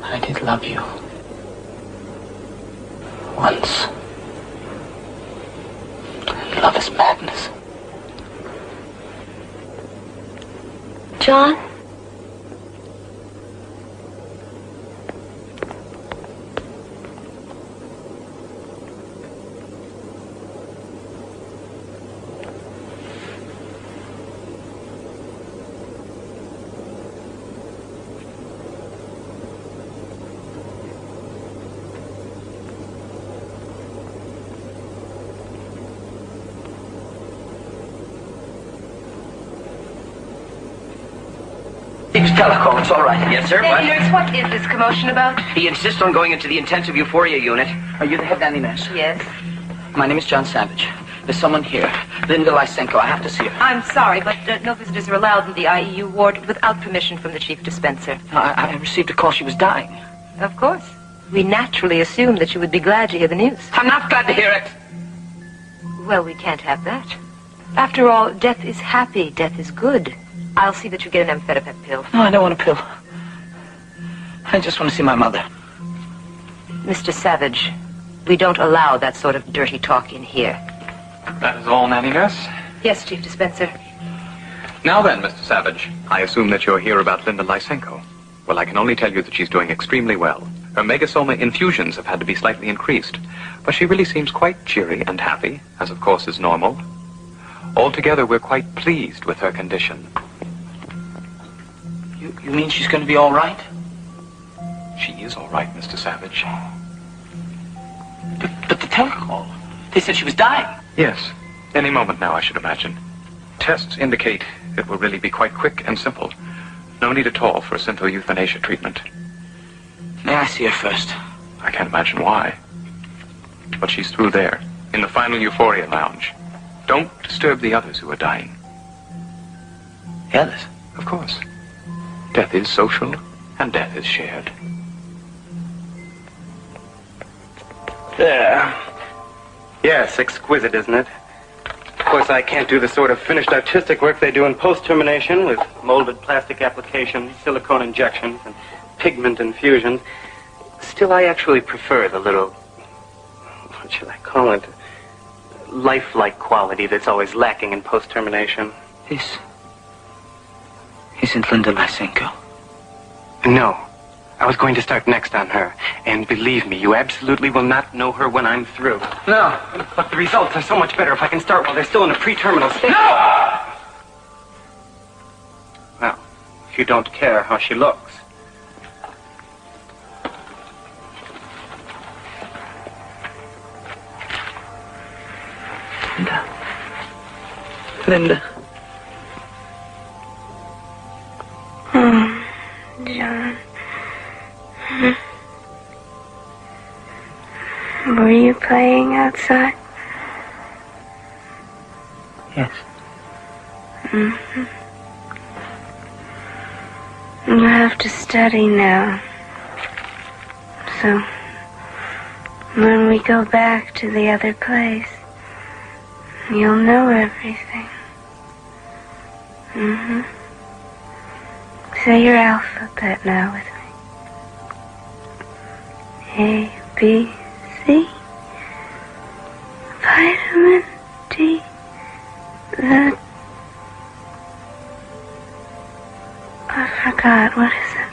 I did love you. Once. Love is madness. John? Telecom, it's all right. Yes, sir. Danny nurse, what is this commotion about? He insists on going into the intensive euphoria unit. Are you the head nanny nurse? Yes. My name is John Savage. There's someone here. Linda Lysenko. I have to see her. I'm sorry, but no visitors are allowed in the IEU ward without permission from the chief dispenser. I received a call she was dying. Of course. We naturally assumed that you would be glad to hear the news. I'm not glad to hear it. Well, we can't have that. After all, death is happy, death is good. I'll see that you get an amphetamine pill. No, I don't want a pill. I just want to see my mother. Mr. Savage, we don't allow that sort of dirty talk in here. That is all, nanny nurse? Yes, Chief Dispenser. Now then, Mr. Savage, I assume that you're here about Linda Lysenko. Well, I can only tell you that she's doing extremely well. Her Megasoma infusions have had to be slightly increased, but she really seems quite cheery and happy, as of course is normal. Altogether, we're quite pleased with her condition. You mean she's going to be all right? She is all right, Mr. Savage. But the telecall, they said she was dying. Yes, any moment now, I should imagine. Tests indicate it will really be quite quick and simple. No need at all for a simple euthanasia treatment. May I see her first? I can't imagine why. But she's through there, in the final euphoria lounge. Don't disturb the others who are dying. The others? Of course. Death is social, and death is shared. There. Yes, exquisite, isn't it? Of course, I can't do the sort of finished artistic work they do in post-termination with molded plastic applications, silicone injections, and pigment infusions. Still, I actually prefer the little, what should I call it, lifelike quality that's always lacking in post-termination. This isn't Linda Lysenko. No. I was going to start next on her. And believe me, you absolutely will not know her when I'm through. No. But the results are so much better if I can start while they're still in a pre-terminal state. No! Well, if you don't care how she looks. Linda. John. Were you playing outside? Yes. Mm-hmm. You have to study now. So, when we go back to the other place, you'll know everything. Mm-hmm. Say your alphabet now with me. A, B, C. Vitamin D. I forgot. What is it?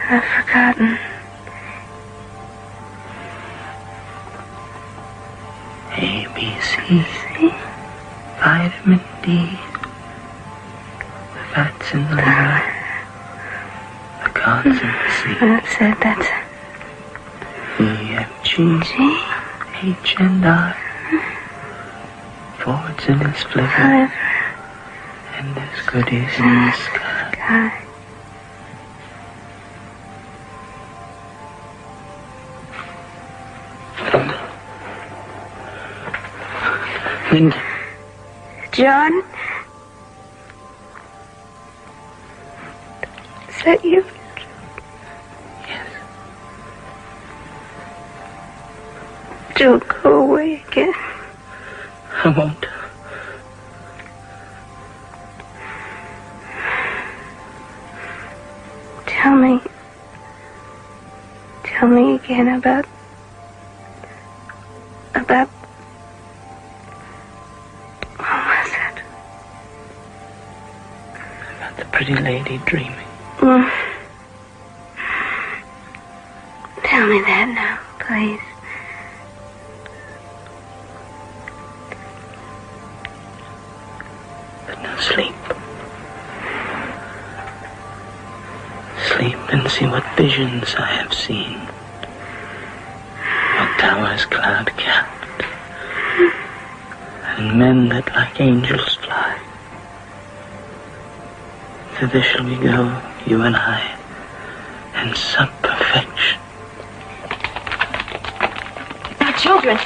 I've forgotten. A, B, C. Vitamin D. The fat's in the liver. The card's in the sea. That's it, that's it. E, F, G, H, and I. Forwards in his liver. And there's goodies in the sky. Linda. John? Is that you? Yes. Don't go away again. I won't. Tell me again about what was it? About the pretty lady dreaming. Tell me that now, please. But now sleep. Sleep and see what visions I have seen. What towers cloud-capped, and men that like angels fly. Thither shall we go, you and I, in sub-perfection. Now, children,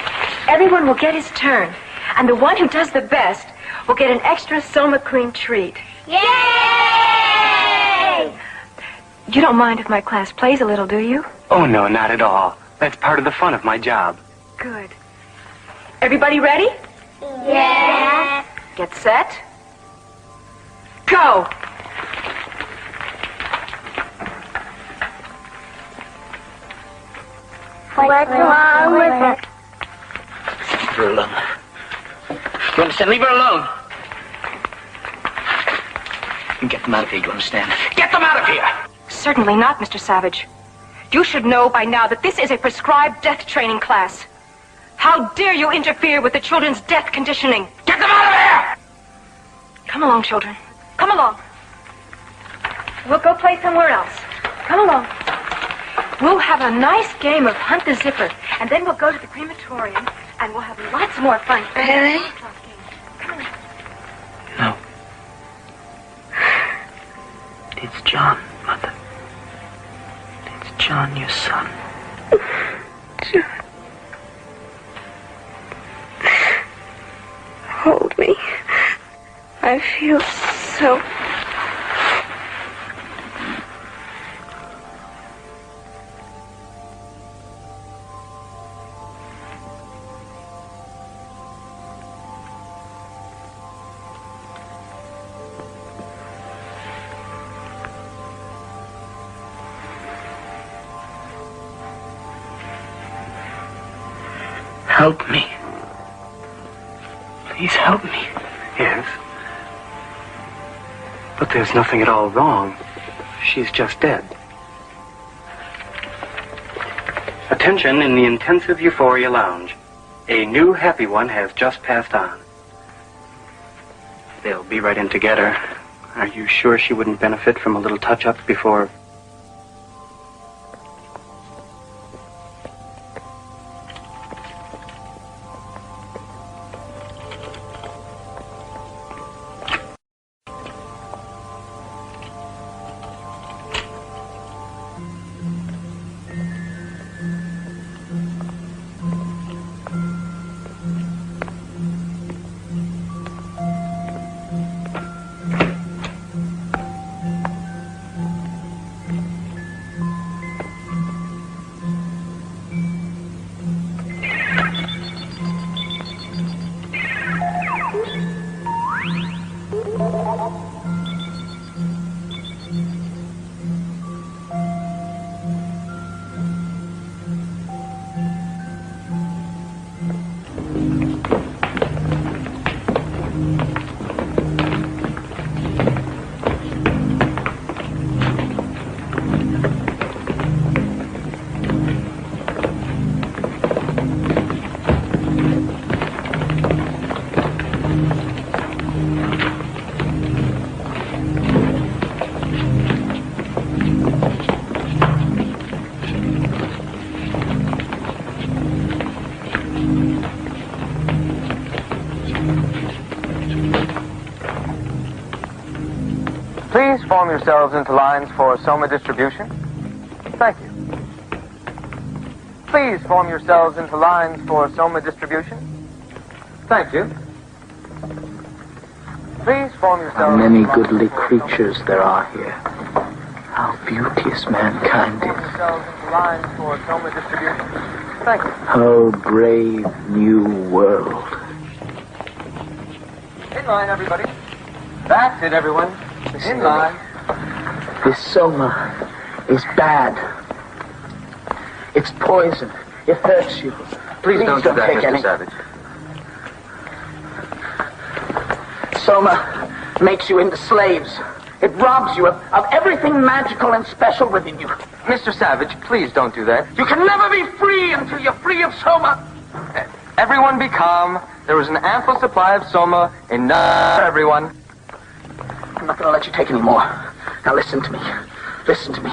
everyone will get his turn, and the one who does the best will get an extra Soma cream treat. Yay! You don't mind if my class plays a little, do you? Oh, no, not at all. That's part of the fun of my job. Good. Everybody ready? Yes. Get set. Go! What's wrong with it? Leave her alone. You understand? Leave her alone. can get them out of here, you understand? Get them out of here! Certainly not, Mr. Savage. You should know by now that this is a prescribed death training class. How dare you interfere with the children's death conditioning? Get them out of here! Come along, children. Come along. We'll go play somewhere else. Come along. We'll have a nice game of Hunt the Zipper, and then we'll go to the crematorium, and we'll have lots more fun. Really? Come on. No. It's John, Mother. It's John, your son. John. Hold me. I feel so... Help me. Please help me. Yes. But there's nothing at all wrong. She's just dead. Attention in the intensive euphoria lounge. A new happy one has just passed on. They'll be right in together. Are you sure she wouldn't benefit from a little touch-up before... Please form yourselves into lines for Soma distribution. Thank you. Please form yourselves into lines for Soma distribution. Thank you. Please form yourselves... How many goodly creatures there are here. How beauteous mankind Form is. yourselves into lines for Soma distribution. Thank you. Oh, brave new world. In line, everybody. That's it, everyone. In line. This Soma is bad. It's poison. It hurts you. Please don't do that, take Mr. any. Savage. Soma makes you into slaves. It robs you of everything magical and special within you. Mr. Savage, please don't do that. You can never be free until you're free of Soma. Everyone be calm. There is an ample supply of Soma enough for everyone. I'm not going to let you take any more. Now listen to me. Listen to me.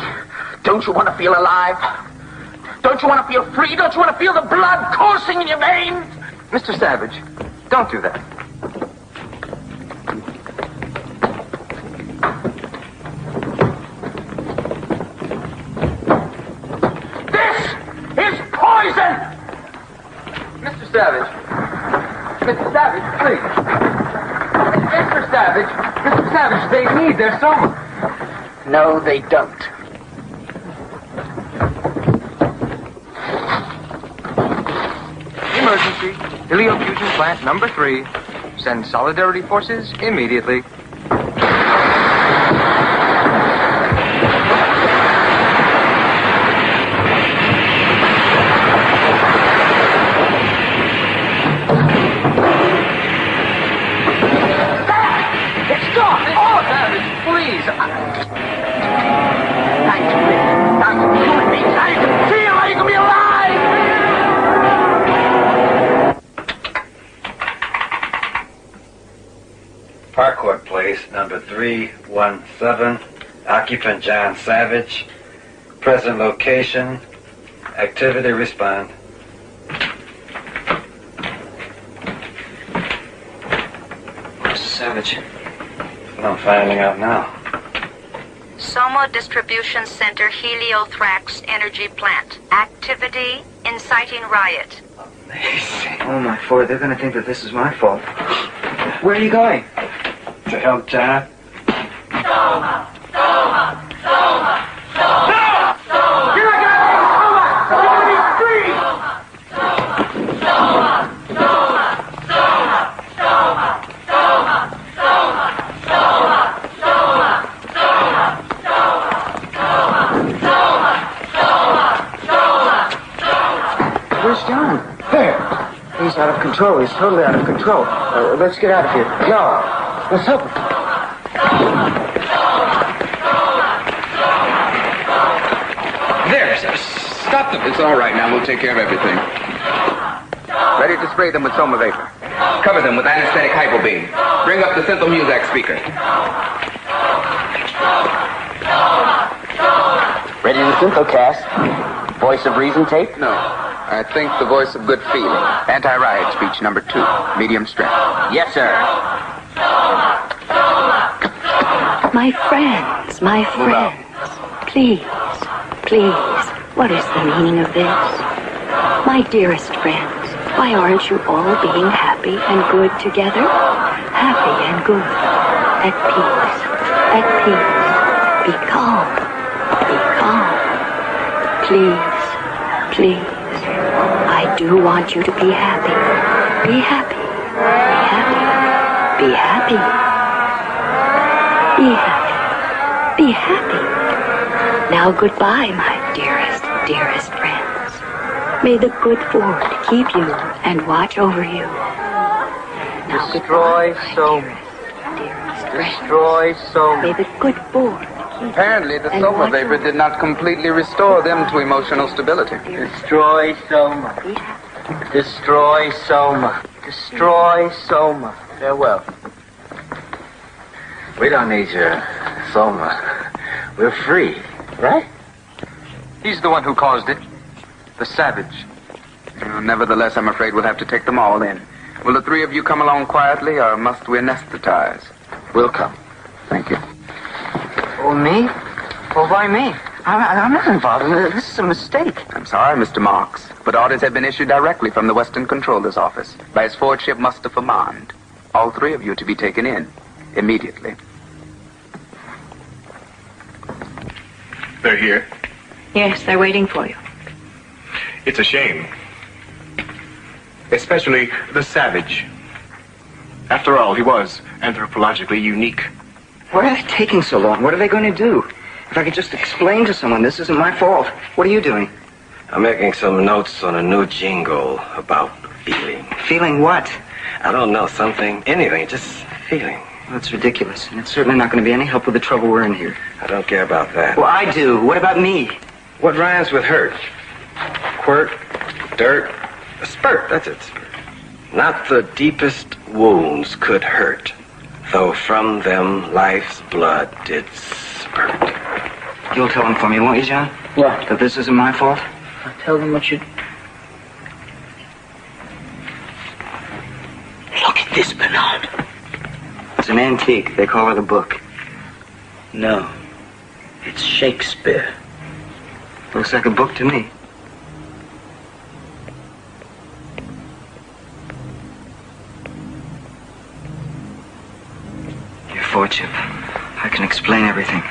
Don't you want to feel alive? Don't you want to feel free? Don't you want to feel the blood coursing in your veins? Mr. Savage, don't do that. This is poison! Mr. Savage. Mr. Savage, please. Mr. Savage. Mr. Savage, they need their Soma. No, they don't. Emergency. Heliofusion plant number 3. Send solidarity forces immediately. Court Place, number 317. Occupant John Savage. Present location. Activity respond. Mr. Savage. Well, I'm finding out now. Soma Distribution Center Heliothrax Energy Plant. Activity inciting riot. Oh, my Ford, they're going to think that this is my fault. Where are you going? To help John. Soma! Soma! Soma! Soma! Soma! Here I go! Soma! Soma! Free! Soma! Soma! Soma! Soma! Soma! Soma! Soma! Soma! Soma! Soma! Soma! Soma! Where's John? There. He's out of control. He's totally out of control. Let's get out of here. No. Let's help him. There, stop them. It's all right now. We'll take care of everything. Ready to spray them with Soma vapor. Cover them with anesthetic hypobeam. Bring up the central Muzak speaker. Ready to synthocast. Voice of reason tape? No. I think the voice of good feeling. Anti-riot speech number 2. Medium strength. Yes, sir. My friends, please, please, what is the meaning of this? My dearest friends, why aren't you all being happy and good together? Happy and good, at peace, be calm, please, please. I do want you to be happy. Be happy. Be happy. Be happy. Be happy. Now goodbye, my dearest, dearest friends. May the good Ford keep you and watch over you. Now Destroy Soma. Destroy Soma. May the good Ford Apparently, the Soma vapor did not completely restore them to emotional stability. Destroy Soma. Destroy Soma. Destroy Soma. Farewell. We don't need your Soma. We're free, right? He's the one who caused it. The savage. Nevertheless, I'm afraid we'll have to take them all in. Will the 3 of you come along quietly, or must we anesthetize? We'll come. Thank you. Oh, me? Well, why me? I'm not involved in this. This is a mistake. I'm sorry, Mr. Marks, but orders have been issued directly from the Western Controller's office by his Fordship Mustapha Mond. All 3 of you to be taken in immediately. They're here. Yes, they're waiting for you. It's a shame. Especially the savage. After all, he was anthropologically unique. Why are they taking so long? What are they going to do? If I could just explain to someone, this isn't my fault. What are you doing? I'm making some notes on a new jingle about feeling. Feeling what? I don't know, something, anything, just feeling. Well, that's ridiculous, and it's certainly not going to be any help with the trouble we're in here. I don't care about that. Well, I do. What about me? What rhymes with hurt? Quirt, dirt, a spurt, that's it. Not the deepest wounds could hurt, though from them life's blood did spurt. You'll tell them for me, won't you, John? What? That this isn't my fault? I'll tell them what you... Look at this, Bernard. It's an antique. They call it a book. No, it's Shakespeare. Looks like a book to me. Your Fordship, I can explain everything.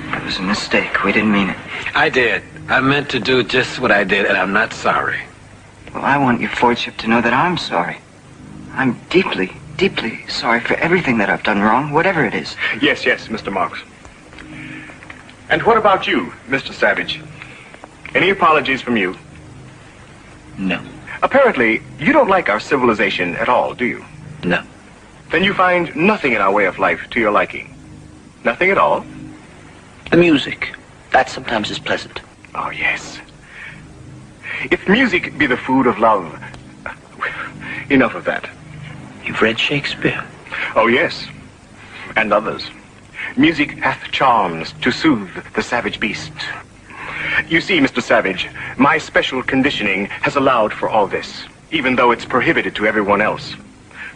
It was a mistake. We didn't mean it. I did. I meant to do just what I did, and I'm not sorry. Well, I want your Fordship to know that I'm sorry. I'm deeply, deeply sorry for everything that I've done wrong, whatever it is. Yes, Mr. Marks. And what about you, Mr. Savage? Any apologies from you? No. Apparently, you don't like our civilization at all, do you? No. Then you find nothing in our way of life to your liking. Nothing at all? The music. That sometimes is pleasant. Oh, yes. If music be the food of love... Enough of that. You've read Shakespeare? Oh, yes. and others. Music hath charms to soothe the savage beast. You see, Mr. Savage, my special conditioning has allowed for all this, even though it's prohibited to everyone else.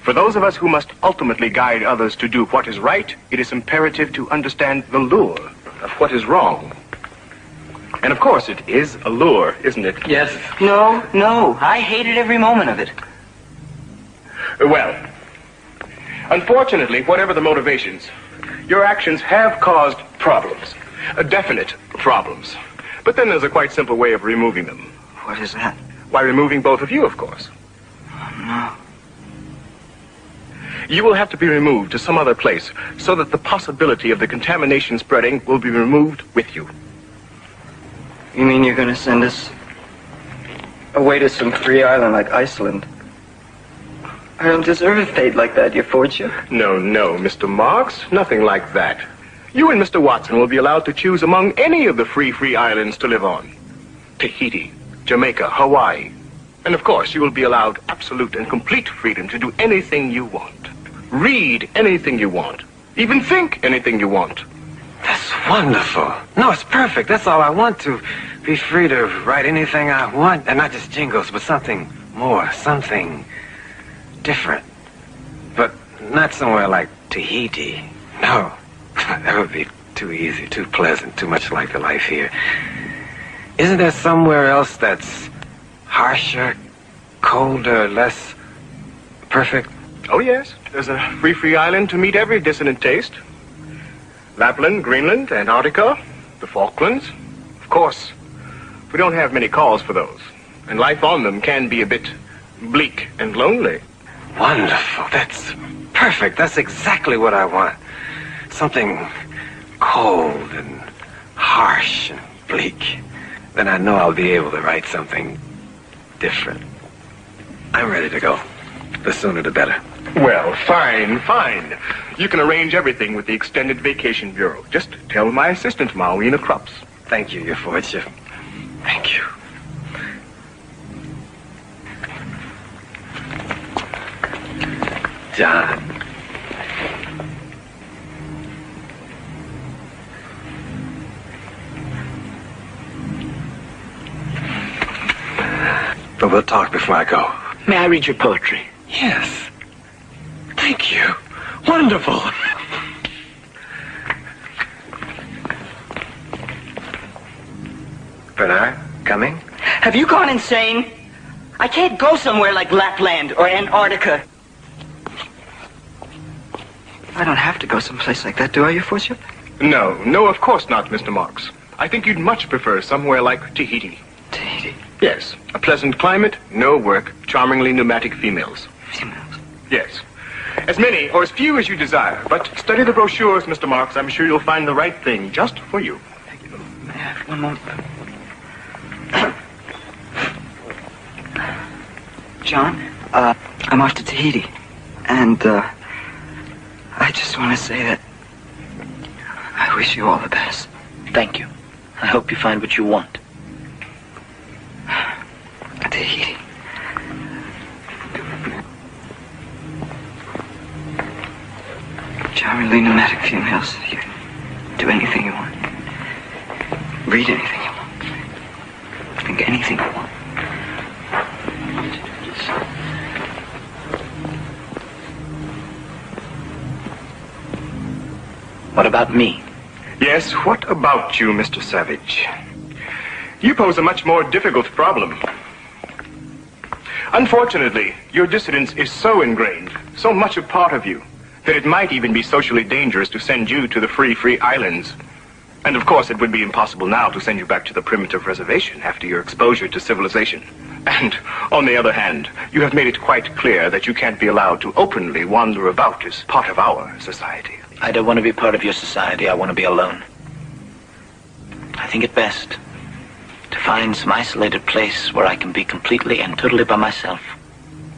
For those of us who must ultimately guide others to do what is right, it is imperative to understand the lure of what is wrong. And of course it is a lure, isn't it? Yes. No. I hated every moment of it. Well, unfortunately, whatever the motivations, your actions have caused problems. Definite problems. But then there's a quite simple way of removing them. What is that? By removing both of you, of course. No. You will have to be removed to some other place so that the possibility of the contamination spreading will be removed with you. You mean you're going to send us away to some free island like Iceland? I don't deserve a fate like that, your fortune. No, Mr. Marks. Nothing like that. You and Mr. Watson will be allowed to choose among any of the free islands to live on. Tahiti, Jamaica, Hawaii. And of course, you will be allowed absolute and complete freedom to do anything you want. Read anything you want. Even think anything you want. That's wonderful. No, it's perfect. That's all I want, to be free to write anything I want. And not just jingles, but something more, something different. But not somewhere like Tahiti. No, that would be too easy, too pleasant, too much like the life here. Isn't there somewhere else that's harsher, colder, less perfect? Oh, yes. There's a free island to meet every dissonant taste. Lapland, Greenland, Antarctica, the Falklands. Of course, we don't have many calls for those. And life on them can be a bit bleak and lonely. Wonderful. That's perfect. That's exactly what I want. Something cold and harsh and bleak. Then I know I'll be able to write something different. I'm ready to go. The sooner the better. Well, fine. You can arrange everything with the Extended Vacation Bureau. Just tell my assistant, Mawina Krups. Thank you, your fortune. Thank you. John. But we'll talk before I go. May I read your poetry? Yes. Thank you. Wonderful. Bernard, coming? Have you gone insane? I can't go somewhere like Lapland or Antarctica. I don't have to go someplace like that, do I, your fortune? No, of course not, Mr. Marks. I think you'd much prefer somewhere like Tahiti. Tahiti? Yes. A pleasant climate, no work, charmingly pneumatic females. Females? Yes. As many or as few as you desire. But study the brochures, Mr. Marks. I'm sure you'll find the right thing just for you. May I have one moment? John, I'm off to Tahiti. And, I just want to say that I wish you all the best. Thank you. I hope you find what you want. Tahiti. Charmingly pneumatic females. You do anything you want. Read anything you want. Think anything you want. What about me? Yes, what about you, Mr. Savage? You pose a much more difficult problem. Unfortunately, your dissidence is so ingrained, so much a part of you, that it might even be socially dangerous to send you to the free islands. And of course, it would be impossible now to send you back to the primitive reservation after your exposure to civilization. And, on the other hand, you have made it quite clear that you can't be allowed to openly wander about as part of our society. I don't want to be part of your society. I want to be alone. I think it best to find some isolated place where I can be completely and totally by myself.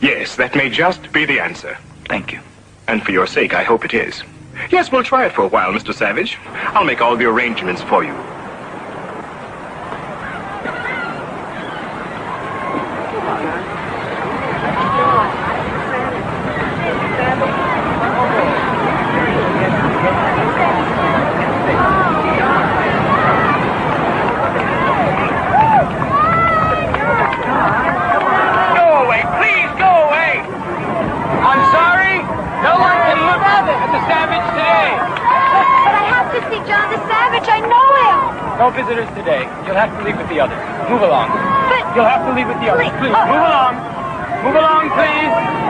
Yes, that may just be the answer. Thank you. And for your sake, I hope it is. Yes, we'll try it for a while, Mr. Savage. I'll make all the arrangements for you. No visitors today. You'll have to leave with the others. Move along. But you'll have to leave with the others. Please, move along. Move along, please.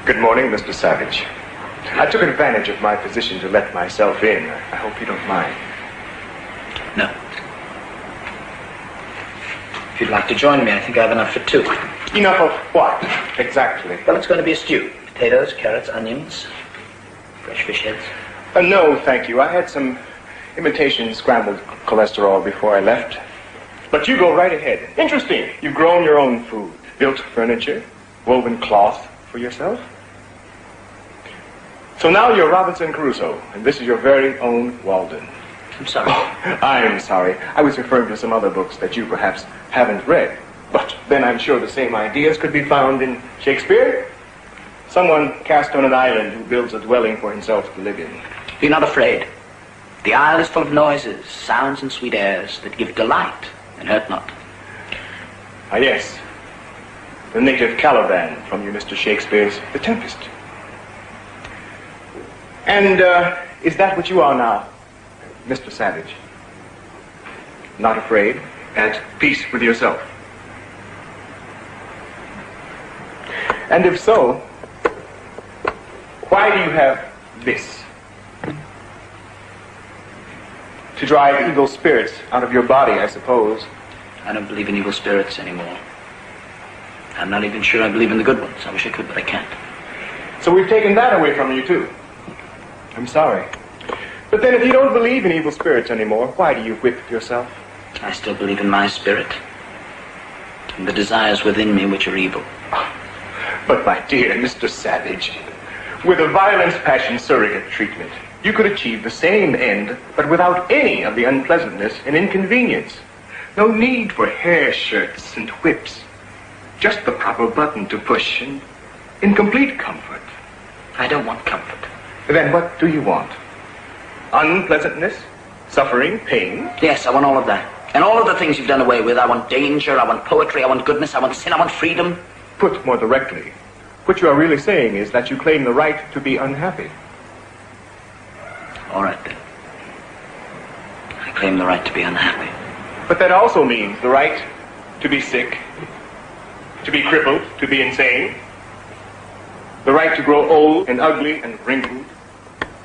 Good morning, Mr. Savage. I took advantage of my position to let myself in. I hope you don't mind. No. If you'd like to join me, I think I have enough for two. Enough of what, exactly? Well, it's going to be a stew. Potatoes, carrots, onions, fresh fish heads. No, thank you. I had some imitation scrambled cholesterol before I left. But you go right ahead. Interesting. You've grown your own food, built furniture, woven cloth for yourself. So now you're Robinson Crusoe, and this is your very own Walden. I'm sorry. Oh, I'm sorry. I was referring to some other books that you perhaps haven't read. But then I'm sure the same ideas could be found in Shakespeare. Someone cast on an island who builds a dwelling for himself to live in. Be not afraid. The isle is full of noises, sounds, and sweet airs that give delight and hurt not. Ah, yes. The native Caliban from your Mr. Shakespeare's The Tempest. And is that what you are now, Mr. Savage? Not afraid, at peace with yourself? And if so, why do you have this? To drive evil spirits out of your body, I suppose. I don't believe in evil spirits anymore. I'm not even sure I believe in the good ones. I wish I could, but I can't. So we've taken that away from you, too. I'm sorry. But then if you don't believe in evil spirits anymore, why do you whip yourself? I still believe in my spirit and the desires within me which are evil. But my dear Mr. Savage, with a violence passion surrogate treatment, you could achieve the same end, but without any of the unpleasantness and inconvenience. No need for hair shirts and whips. Just the proper button to push and in complete comfort. I don't want comfort. Then what do you want? Unpleasantness? Suffering? Pain? Yes, I want all of that. And all of the things you've done away with. I want danger, I want poetry, I want goodness, I want sin, I want freedom. Put more directly, what you are really saying is that you claim the right to be unhappy. All right, then. I claim the right to be unhappy. But that also means the right to be sick, to be crippled, to be insane, the right to grow old and ugly and wrinkled,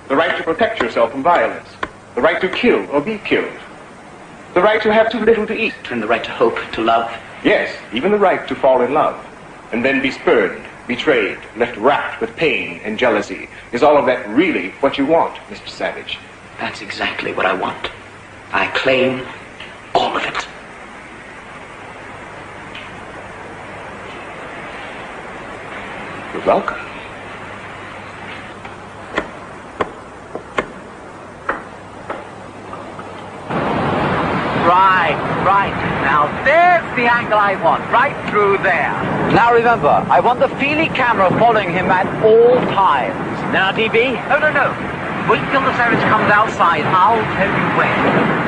the right to protect yourself from violence, the right to kill or be killed, the right to have too little to eat. And the right to hope, to love. Yes, even the right to fall in love, and then be spurned, betrayed, left racked with pain and jealousy. Is all of that really what you want, Mr. Savage? That's exactly what I want. I claim all of it. You're welcome. Right. Now there's the angle I want, right through there. Now remember, I want the Feely camera following him at all times. Now, DB? No. Wait till the Savage comes outside. I'll tell you when.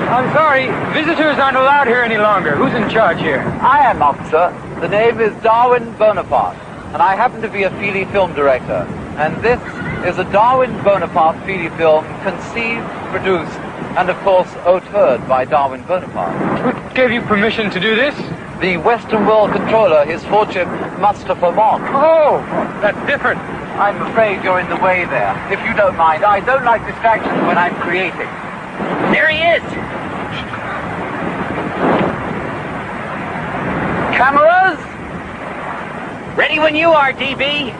I'm sorry, visitors aren't allowed here any longer. Who's in charge here? I am, officer. The name is Darwin Bonaparte, and I happen to be a Feely film director. And this is a Darwin Bonaparte Feely film conceived, produced, and of course auteured by Darwin Bonaparte. Who gave you permission to do this? The Western World Controller, His Lordship Mustapha Mond. Oh, that's different. I'm afraid you're in the way there. If you don't mind, I don't like distractions when I'm creating. There he is! Cameras? Ready when you are, DB.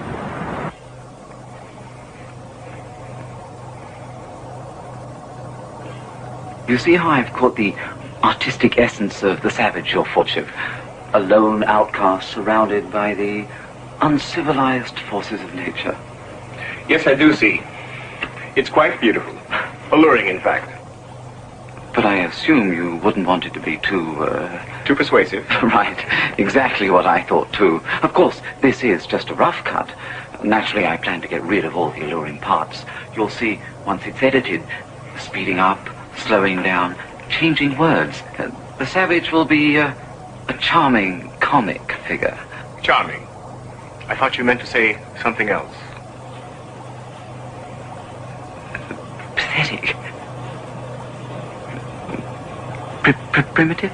You see how I've caught the artistic essence of the Savage, your lordship? A lone outcast surrounded by the uncivilized forces of nature. Yes, I do see. It's quite beautiful. Alluring, in fact. But I assume you wouldn't want it to be too persuasive. Right. Exactly what I thought, too. Of course, this is just a rough cut. Naturally, I plan to get rid of all the alluring parts. You'll see, once it's edited, speeding up, slowing down, changing words. The savage will be a charming comic figure. Charming? I thought you meant to say something else. Pathetic. Primitive?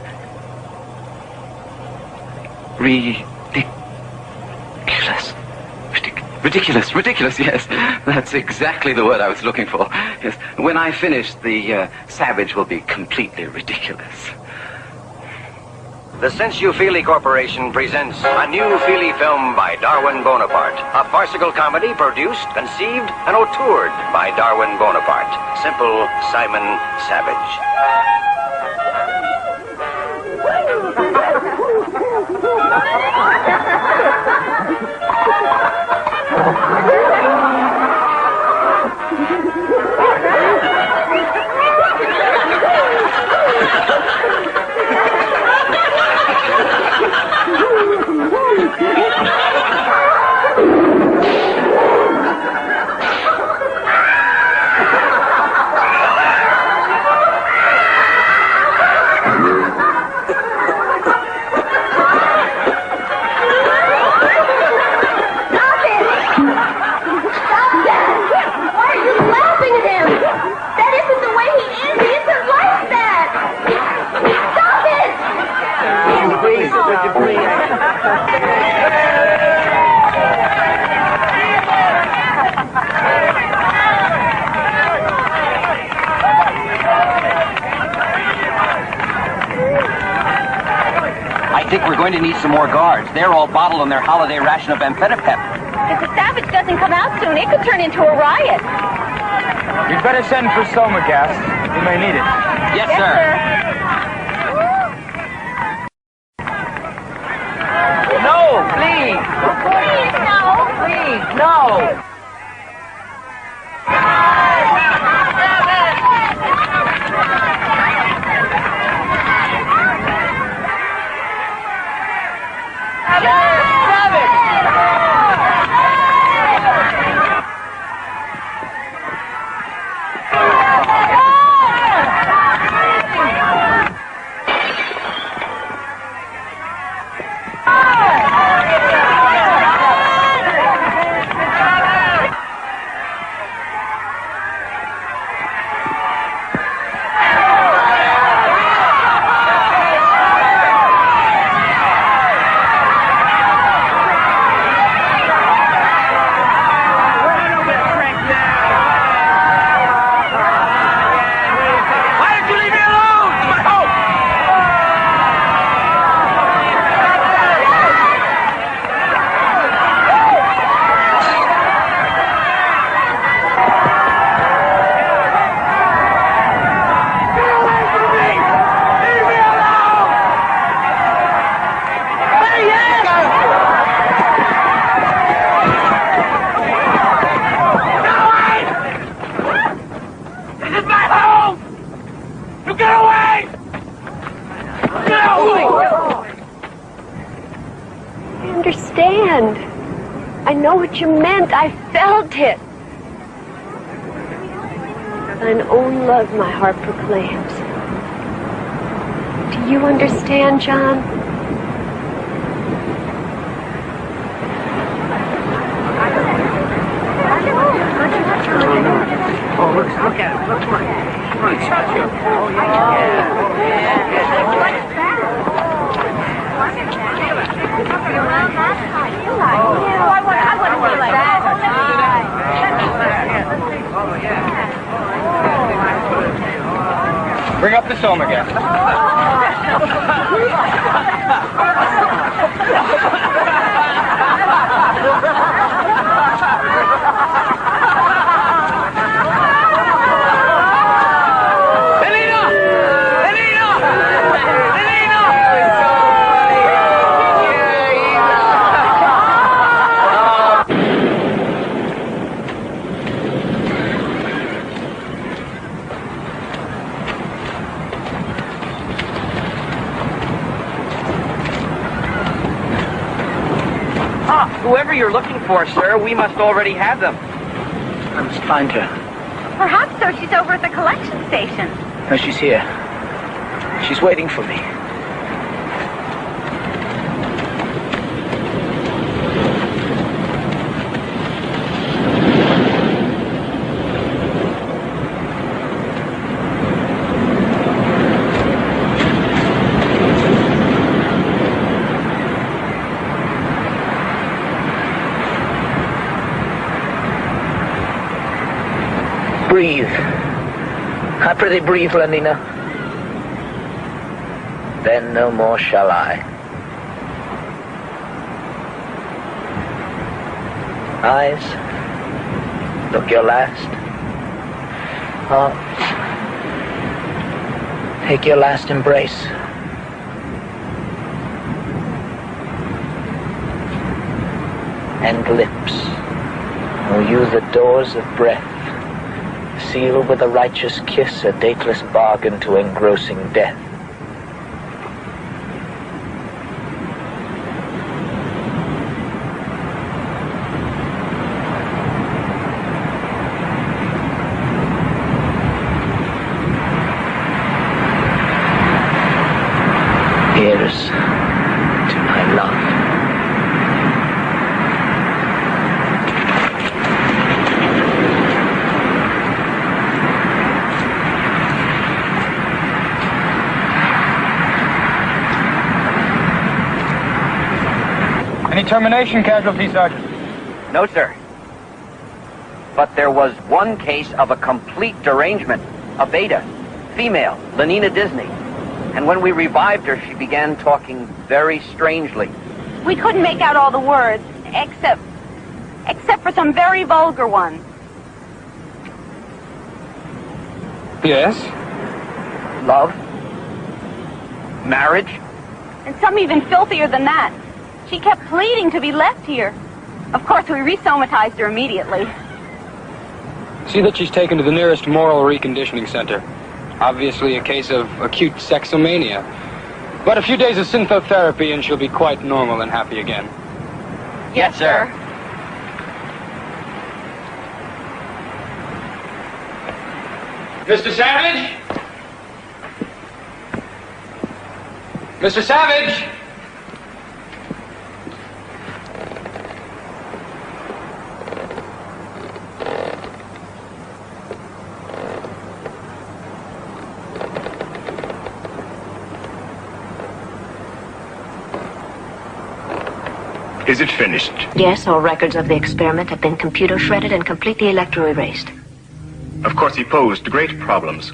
Ridiculous, yes. That's exactly the word I was looking for. Yes. When I finish, the savage will be completely ridiculous. The Since You Feely Corporation presents a new Feely film by Darwin Bonaparte. A farcical comedy produced, conceived, and auteured by Darwin Bonaparte. Simple Simon Savage. I think we're going to need some more guards. They're all bottled on their holiday ration of amphetamine. If the savage doesn't come out soon, it could turn into a riot. You'd better send for Soma gas. We may need it. Yes, sir. No, please. Please, no. Please, no. I know what you meant. I felt it. Thine own love my heart proclaims. Do you understand, John? Oh, look at it. Look at it. Come on, touch you. Oh, yeah. Bring up the Soma gas. Whatever you're looking for, sir, we must already have them. I must find her. Perhaps so. She's over at the collection station. No, she's here. She's waiting for me. Breathe. I prithee breathe, Lenina. Then no more shall I. Eyes, look your last. Heart, take your last embrace. And lips, oh you the doors of breath, seal with a righteous kiss a dateless bargain to engrossing death. Here's to my love. Any termination casualties, Sergeant? No, sir. But there was one case of a complete derangement. A beta, female, Lenina Disney. And when we revived her, she began talking very strangely. We couldn't make out all the words, except for some very vulgar ones. Yes? Love? Marriage? And some even filthier than that. She kept pleading to be left here. Of course, we resomatized her immediately. See that she's taken to the nearest moral reconditioning center. Obviously a case of acute sexomania. But a few days of synthotherapy and she'll be quite normal and happy again. Yes, sir. Mr. Savage? Mr. Savage? Is it finished? Yes, all records of the experiment have been computer shredded and completely electro-erased. Of course, he posed great problems.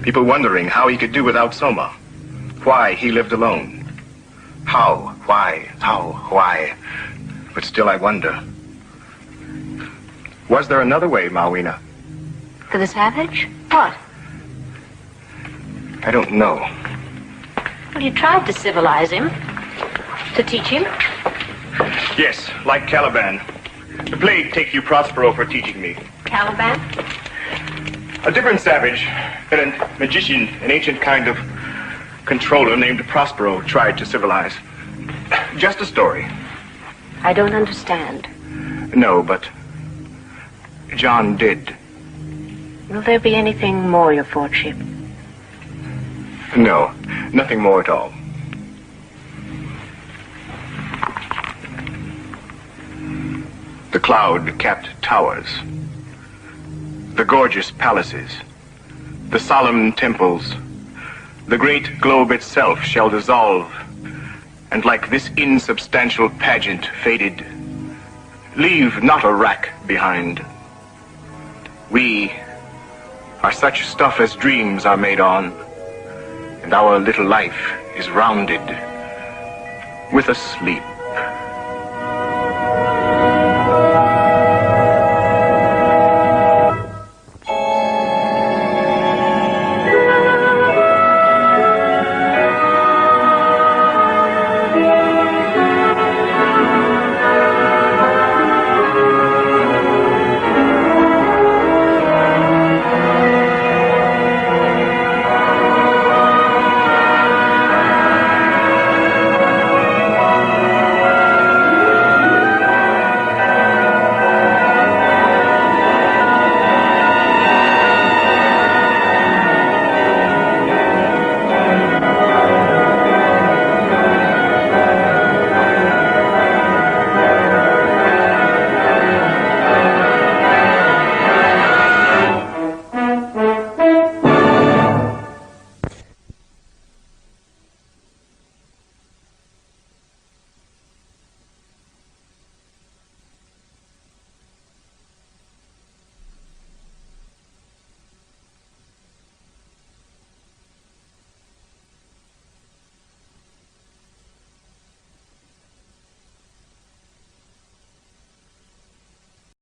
People wondering how he could do without Soma. Why he lived alone. How, why? But still I wonder. Was there another way, Mawina? For the savage? What? I don't know. Well, you tried to civilize him. To teach him. Yes, like Caliban. The plague take you, Prospero, for teaching me. Caliban? A different savage, and a magician, an ancient kind of controller named Prospero tried to civilize. Just a story. I don't understand. No, but John did. Will there be anything more, your fortune? No, nothing more at all. The cloud-capped towers, the gorgeous palaces, the solemn temples, the great globe itself shall dissolve, and like this insubstantial pageant faded, leave not a rack behind. We are such stuff as dreams are made on, and our little life is rounded with a sleep.